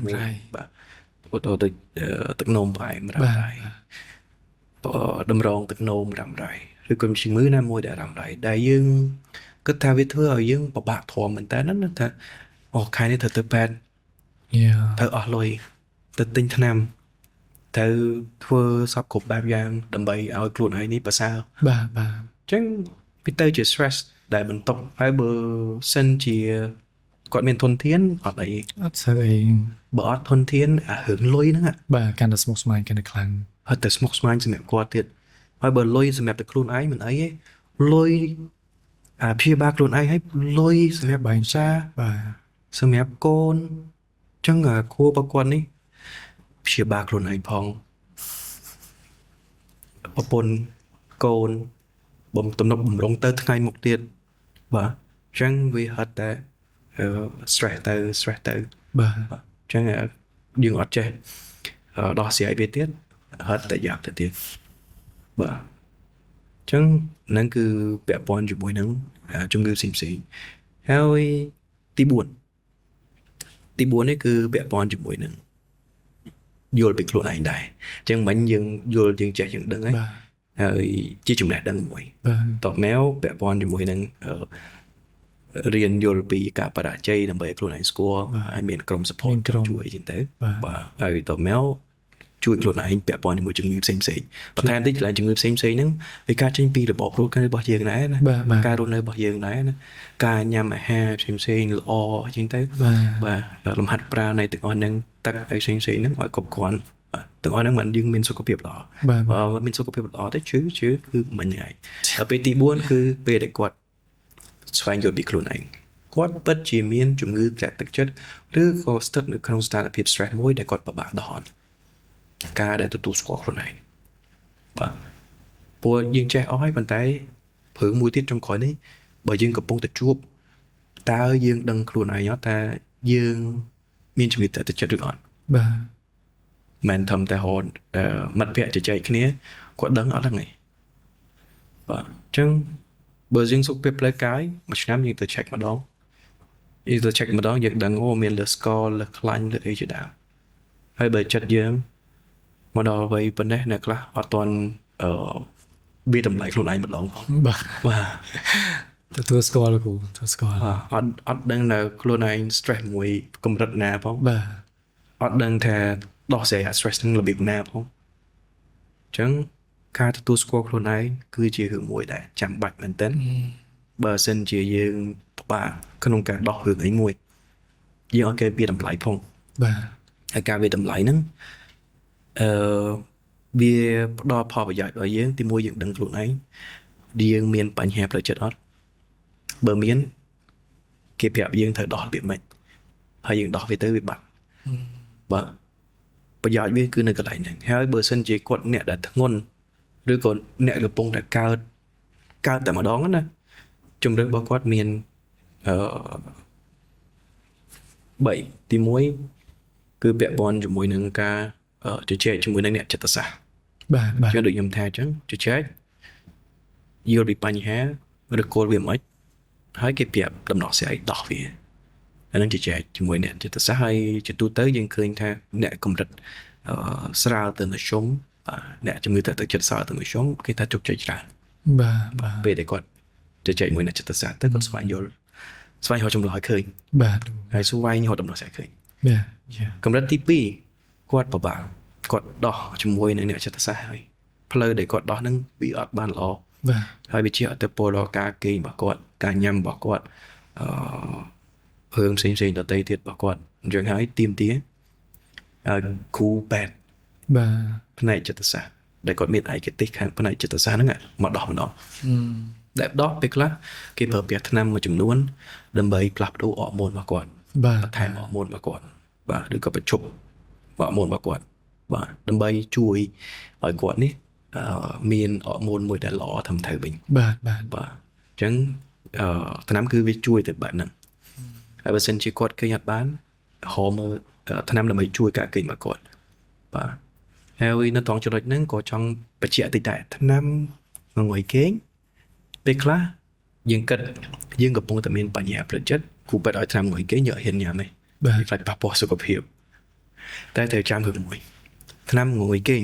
ឧទាហរណ៍ដូចទឹកនោមផ្អែមរ៉ាំរ៉ៃតម្រងទឹកនោមរ៉ាំរ៉ៃឬក៏ជំងឺណាមួយដែលរ៉ាំរ៉ៃដែលយើងគិតថាវាធ្វើឲ្យយើងពិបាកធំមែនតើណាថាអូខែនេះត្រូវទៅពេទ្យត្រូវអស់លុយទៅទិញថ្នាំត្រូវធ្វើសពគ្រប់បែបយ៉ាងដើម្បីឲ្យខ្លួនឯងនេះប្រសើរបាទអញ្ចឹងវាទៅជា stress ដែលបន្ទុកហើយបើសិនជាគាត់មានធនធានអត់អីអត់ស្អីបើអត់ធនធានអារឿងលុយហ្នឹងបាទកាន់តែស្មុគស្មាញកាន់តែខ្លាំងហើយតែស្មុគស្មាញសម្រាប់គាត់ទៀតហើយបើលុយសម្រាប់តែខ្លួនឯងមិនអីទេលុយព្យាបាលខ្លួនឯងហើយលុយសម្រាប់បែងសាបាទសម្រាប់កូនអញ្ចឹងគួរបើគាត់នេះព្យាបាលខ្លួនឯងផងប្រពន្ធកូនបំទំនុកបំរុងទៅថ្ងៃមុខទៀតបាទអញ្ចឹងវាហត់តែ stress ទៅបាទអញ្ចឹងយើងអត់ចេះដោះស្រាយវាទៀតហត់តែយ៉ាប់ទៅទៀតបាទអ ចឹងហ្នឹងគឺពាក់ព័ន្ធជាមួយនឹងជំងឺផ្សេងៗហើយទី4នេះគឺពាក់ព័ន្ធជាមួយនឹងយល់ពីខ្លួនឯងដែរចឹងមិញយើងយល់យើងចេះយើងដឹងហើយ បាទ ហើយជាចំណេះដឹងមួយ បាទ តបមកពាក់ព័ន្ធជាមួយនឹងរៀនយល់ពីការបរាជ័យដើម្បីឲ្យខ្លួនឯងស្គាល់ហើយមានក្រុម support មានក្រុម ជួយចឹងទៅ បាទ បាទហើយតបមកជួយខ្លួនឯងពាក់ព័ន្ធជាមួយជំងឺផ្សេងៗបន្ថែមតិចឡើងជំងឺផ្សេងៗហ្នឹងវាកើតចេញពីរបបរស់នៅរបស់យើងដែរណា បាទបាទ ការរស់នៅរបស់យើងដែរណាការញ៉ាំអាហារផ្សេងៗល្អចឹងទៅ បាទ បាទលំហាត់ប្រាណនៃទាំងអស់ហ្នឹងទឹកឲ្យផ្សេងៗហ្នឹងឲ្យគ្រប់គ្រាន់បាទទាំងអស់ហ្នឹងមិនយើងមានសុខភាពល្អ បាទ បើមានសុខភាពល្អទៅជឿគឺមិនហ្នឹងហើយហើយពេលទី4គឺពេលដែលគាត់ស្វែងយល់ពីខ្លួនឯងគាត់ពិតជាមានជំងឺធ្លាក់ទឹកចិត្តឬក៏ស្ថិតនៅក្នុងស្ថានភាព stress មួយដែលគាត់ពិបាកដោះហនការដែលទទួលស្គាល់ខ្លួនឯងបាទព្រោះយើងចេះអស់ហើយប៉ុន្តែព្រឹងមួយទៀតចុងក្រោយនេះបើយើងកំពុងតែជួបតើយើងដឹងខ្លួនឯងអត់តើយើងមានជំងឺធ្លាក់ទឹកចិត្តឬអត់ បាទ មិនធំតែហូតមិត្តភក្តិជជែកគ្នាគាត់ដឹងអត់ហ្នឹងឯងបាទអញ្ចឹងបើយើងសុខភាពផ្លូវកាយមួយឆ្នាំយើងទៅ check ម្ដងយើងទៅ check ម្ដងយើងដឹងអូមានលើស្ករលើខ្លាញ់លើអីជាដើមហើយបើចិត្តយើងមកដល់វ័យប៉ុណ្ណេះអ្នកខ្លះអត់ទាន់វាតម្លៃខ្លួនឯងម្ដងផង បាទ បាទ ទទួលស្គាល់លោកគ្រូទទួលស្គាល់ អត់ដឹងនៅខ្លួនឯង stress មួយកម្រិតណាផង បាទ អត់ដឹងថាដោះស្រាយ stress នឹងរបៀបណាផងអញ្ចឹងការទទួលស្គាល់ខ្លួនឯងគឺជារឿងមួយដែលចាំបាច់មែនទែនបើសិនជាយើងពិបាកក្នុងការដោះរឿងអីមួយយើងអត់គេវាតម្លៃផង បាទ ហើយការវាតម្លៃហ្នឹងវាផ្ដល់ផលប្រយោជន៍ដល់យើងទីមួយយើងដឹងខ្លួនឯងយើងមានបញ្ហាផ្លូវចិត្តអត់បើមានគេប្រាប់យើងត្រូវដោះរបៀបម៉េចហើយយើងដោះវាទៅវាបាត់បាទប្រយោជន៍វាគឺនៅកន្លែងហ្នឹងហើយបើសិនជាគាត់អ្នកដែលធ្ងន់ឬក៏អ្នកកំពុងតែកើតតែម្ដងណាជំរឿនរបស់គាត់មាន3ទី1គឺពាក់ព័ន្ធជាមួយនឹងការជជែកជាមួយនឹងអ្នកចិត្តសាស្ត្រ បាទបាទ ចឹងដូចខ្ញុំថាអញ្ចឹងជជែកយល់ពីបញ្ហាឬគោលវាមិនហើយគេប្រាប់ដំណោះស្រាយដោះវាអានឹងជជែកជាមួយអ្នកចិត្តសាស្ត្រហើយជាទូទៅយើងឃើញថាអ្នកកម្រិតស្រាលទៅមធ្យមអ្នកជំងឺទឹកចិត្តស្រាលទៅមធ្យមគេថាជោគជ័យច្រើន បាទបាទ ពេលដែលគាត់ជជែកជាមួយអ្នកចិត្តសាស្ត្រទៅគាត់ស្វែងយល់ស្វែងរកចម្លើយឃើញ បាទ ហើយស្វែងរកដំណោះស្រាយឃើញ បាទចា កម្រិតទី2គាត់ពិបាកគាត់ដោះជាមួយនឹងអ្នកចិត្តសាស្ត្រហើយផ្លូវដែលគាត់ដោះហ្នឹងវាអត់បានល្អ បាទ ហើយវាជាអត្តពលដល់ការគេងរបស់គាត់ការញ៉ាំរបស់គាត់រឿងផ្សេងៗដទៃទៀតរបស់គាត់អញ្ចឹងហើយទីមទាគ្រូពេទ្យ បាទ ផ្នែកចិត្តសាស្ត្រដែលគាត់មានឯកទេសខាងផ្នែកចិត្តសាស្ត្រហ្នឹងមកដោះម្ដងដែលដោះពេលខ្លះគេប្រើប្រាស់ថ្នាំមួយចំនួនដើម្បីផ្លាស់ប្ដូរអរម៉ូនរបស់គាត់ បាទ បន្ថែមអរម៉ូនរបស់គាត់បាទឬក៏បញ្ឈប់អរម៉ូនរបស់គាត់បាទដើម្បីជួយឲ្យគាត់នេះមានអរម៉ូនមួយដែលល្អត្រឹមត្រូវវិញ បាទបាទ បាទអញ្ចឹងថ្នាំគឺវាជួយទៅបែបហ្នឹងហើយបើសិនជាគាត់គេងអត់បានហៅមើលថ្នាំដើម្បីជួយការគេងរបស់គាត់បាទហើយនៅត្រង់ចំណុចហ្នឹងក៏ចង់បញ្ជាក់តិចដែរថ្នាំងុយគេងពេលខ្លះយើងគិតយើងកំពុងតែមានបញ្ហាផ្លូវចិត្តគូពេទ្យឲ្យថ្នាំងុយគេងយកហ៊ានញ៉ាំទេ បាទ វាខ្លាចប៉ះពាល់សុខភាពតែត្រូវចាំរឿងមួយថ្នាំងុយគេង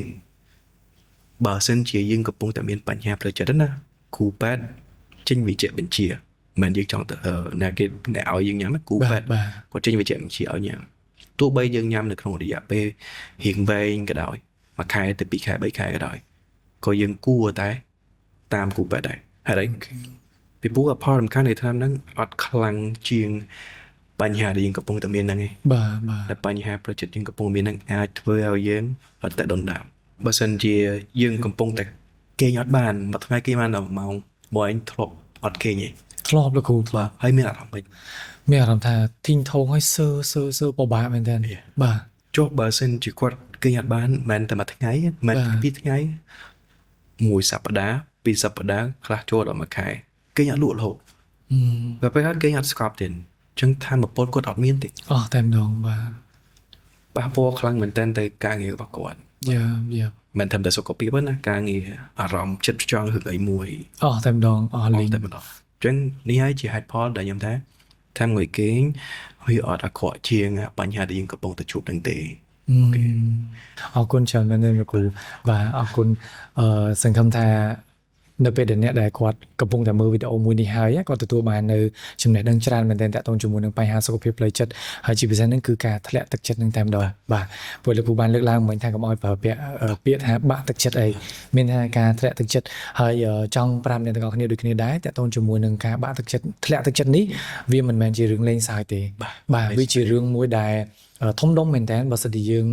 បើសិនជាយើងកំពុងតែមានបញ្ហាផ្លូវចិត្តណាគ្រូពេទ្យចេញវិជ្ជាបញ្ជាមិនយើងចង់ទៅអ្នកគេអ្នកឲ្យយើងញ៉ាំគ្រូ បា ពេ ទ ទ្យ បាទ គាត់ចេញវិជ្ជាបញ្ជាឲ្យញ៉ាំទោះបីយើងញ៉ាំនៅក្នុងរយៈពេលរៀងវែងក៏ដោយមួយខែទៅ2ខែ3ខែក៏ដោយក៏យើងគួរតែតាមគ្រូពេទ្យដែរហើយពីព្រោះផលសំខាន់នៃថ្នាំហ្នឹងអត់ខ្លាំងជាងបញ្ហាដែលយើងកំពុងតែមានហ្នឹងឯង បាទបាទ តែបញ្ហាផ្លូវចិត្តយើងកំពុងមានហ្នឹងអាចធ្វើឲ្យយើងអត់តែដុនដាបបើសិនជាយើងកំពុងតែគេងអត់បានមួយថ្ងៃគេងបាន10ម៉ោងបើឯងធ្លាប់អត់គេងទេ ធ្លាប់លោកគ្រូធ្លាប់ ហើយមានអារម្មណ៍មិន មានអារម្មណ៍ថាធីងថងឲ្យសើពិបាកមែនតើបាទ ចុះបើសិនជាគាត់គេងអត់បានមិនតែមួយថ្ងៃមិន បាទ ពីរថ្ងៃមួយសប្តាហ៍ពីរសប្តាហ៍ខ្លះចូលដល់មួយខែគេងអត់លក់រហូតតែពេលគាត់គេងអត់ស្កប់ទេអញ្ចឹងថាមកពលគាត់អត់មានទេ អស់តែម្ដងបាទ ប៉ះពាល់ខ្លាំងមែនទែនទៅការងាររបស់គាត់ yeah មិនត្រឹមតែសុខភាពទេណាការងារអារម្មណ៍ចិត្តខ្យល់ឬអីមួយ អស់តែម្ដងអស់លេង តែម្ដងអញ្ចឹងនេះហើយជាហេតុផលដែលខ្ញុំថាតាមងុយគេងវាអត់អាក្រក់ជាងបញ្ហាដែលយើងកំពុងតែជួបនឹងទេ អរគុណច្រើនមែនទេលោកគ្រូបាទអរគុណសង្ឃឹមថានៅពេលដែលអ្នកដែលគាត់កំពុងតែមើលវីដេអូមួយនេះហើយគាត់ទទួលបាននៅចំណេះដឹងច្រើនមែនទែនតាក់ទងជាមួយនឹងបញ្ហាសុខភាពផ្លូវចិត្តហើយជាពិសេសហ្នឹងគឺការធ្លាក់ទឹកចិត្តនឹងតែម្ដងបាទព្រោះលោកគ្រូបានលើកឡើងមិញថាកុំឲ្យប្រើពាក្យថាបាក់ទឹកចិត្តអីមានថាការធ្លាក់ទឹកចិត្តហើយចង់ប្រាប់អ្នកទាំងអស់គ្នាដូចគ្នាដែរតាក់ទងជាមួយនឹងការបាក់ទឹកចិត្តធ្លាក់ទឹកចិត្តនេះវាមិនមែនជារឿងលេងសើចទេបាទវាជារឿងមួយដែលធំដុំមែនតើបើសិនជាយើង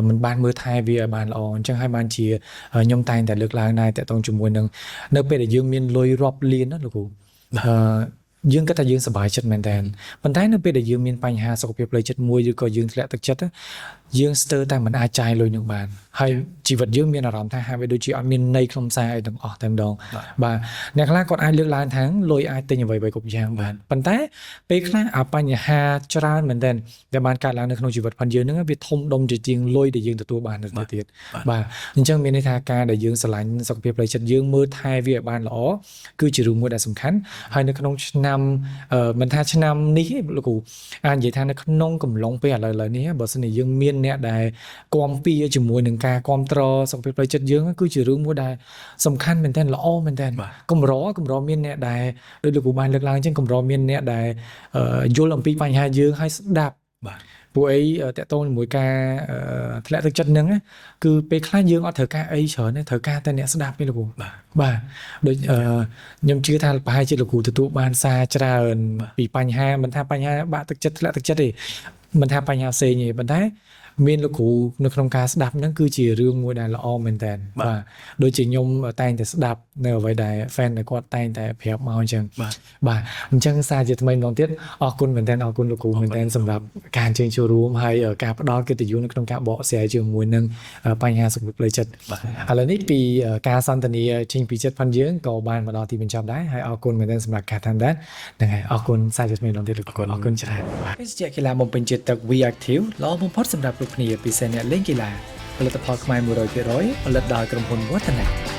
មិនបានមើលថែវាឲ្យបានល្អអញ្ចឹងហើយបានជាខ្ញុំតែងតែលើកឡើងដែរតើតងជាមួយនឹងនៅពេលដែលយើងមានលុយរាប់លានណាលោកគ្រូយើងគិតថាយើងសប្បាយចិត្តមែនតើប៉ុន្តែនៅពេលដែលយើងមានបញ្ហាសុខភាពផ្លូវចិត្តមួយឬក៏យើងធ្លាក់ទឹកចិត្តយើងស្ទើរតែមិនអាចចាយលុយនឹងបានហើយជីវិតយើងមានអារម្មណ៍ថាហាក់បីដូចជាអត់មានន័យក្នុងខ្សែអីទាំងអស់តែម្ដងបាទអ្នកខ្លះគាត់អាចលើកឡើងថាលុយអាចទិញអ្វីៗគ្រប់យ៉ាងបានប៉ុន្តែពេលខ្លះអាបញ្ហាច្រើនមែនទែនដែលបានកើតឡើងនៅក្នុងជីវិតផងយើងហ្នឹងវាធំដុំជាងលុយដែលយើងទទួលបានទៅទៀតបាទអញ្ចឹងមានន័យថាការដែលយើងស្រឡាញ់សុខភាពផ្លូវចិត្តយើងមើលថែវាឲ្យបានល្អគឺជារឿងមួយដែលសំខាន់ហើយនៅក្នុងឆ្នាំមិនថាឆ្នាំនេះទេលោកគ្រូអាចនិយាយថានៅក្នុងកំឡុងពេលឥឡូវនេះបើសិនជាយើងមានអ្នកដែលគាំពៀជាមួយនឹងការគាំទ្រសុខភាពផ្លូវចិត្តយើងគឺជារឿងមួយដែលសំខាន់មែនទែនល្អមែនទែនកម្រមានអ្នកដែលដូចលោកគ្រូបានលើកឡើងអញ្ចឹងកម្រមានអ្នកដែលយល់អំពីបញ្ហាយើងហើយស្ដាប់បាទពួកអីតកតងជាមួយការធ្លាក់ទឹកចិត្តហ្នឹងគឺពេលខ្លះយើងអត់ត្រូវការអីច្រើនទេត្រូវការតែអ្នកស្ដាប់ទេលោកគ្រូបាទដូចខ្ញុំជឿថាប្រហែលជាលោកគ្រូទទួលបានសារច្រើនពីបញ្ហាមិនថាបញ្ហាបាក់ទឹកចិត្តធ្លាក់ទឹកចិត្តទេមិនថាបញ្ហាផ្សេងទេប៉ុន្តែមានលោកគ្រូនៅក្នុងការស្ដាប់ហ្នឹងគឺជារឿងមួយដែលល្អមែនតើបាទដូចជាខ្ញុំតែងតែស្ដាប់នៅអ្វីដែល fan ដែលគាត់តែងតែប្រាប់មកអញ្ចឹងបាទអញ្ចឹងសារជាថ្មីម្ដងទៀតអរគុណមែនតើអរគុណលោកគ្រូមែនតើសម្រាប់ការអញ្ជើញចូលរួមហើយការផ្ដល់កិត្តិយសនៅក្នុងការបកស្រាយជាមួយនឹងបញ្ហាសុខភាពផ្លូវចិត្តឥឡូវនេះពីការសន្ទនាចេញពីចិត្តផងយើងក៏បានមកដល់ទីបញ្ចប់ដែរហើយអរគុណមែនតើសម្រាប់ការតាមដានហ្នឹងហើយអរគុណសារជាថ្មីម្ដងទៀតលោកគ្រូអរគុណច្រើនបាទវិទ្យាកីឡាបំពេញចិត្តទឹក We Active ល្អបំផុតសម្រាប់លោកគ្នាពិសេសអ្នកលេងកីឡាផលិតផលខ្មែរ 100% ផលិតដោយក្រុមហ៊ុន Waternet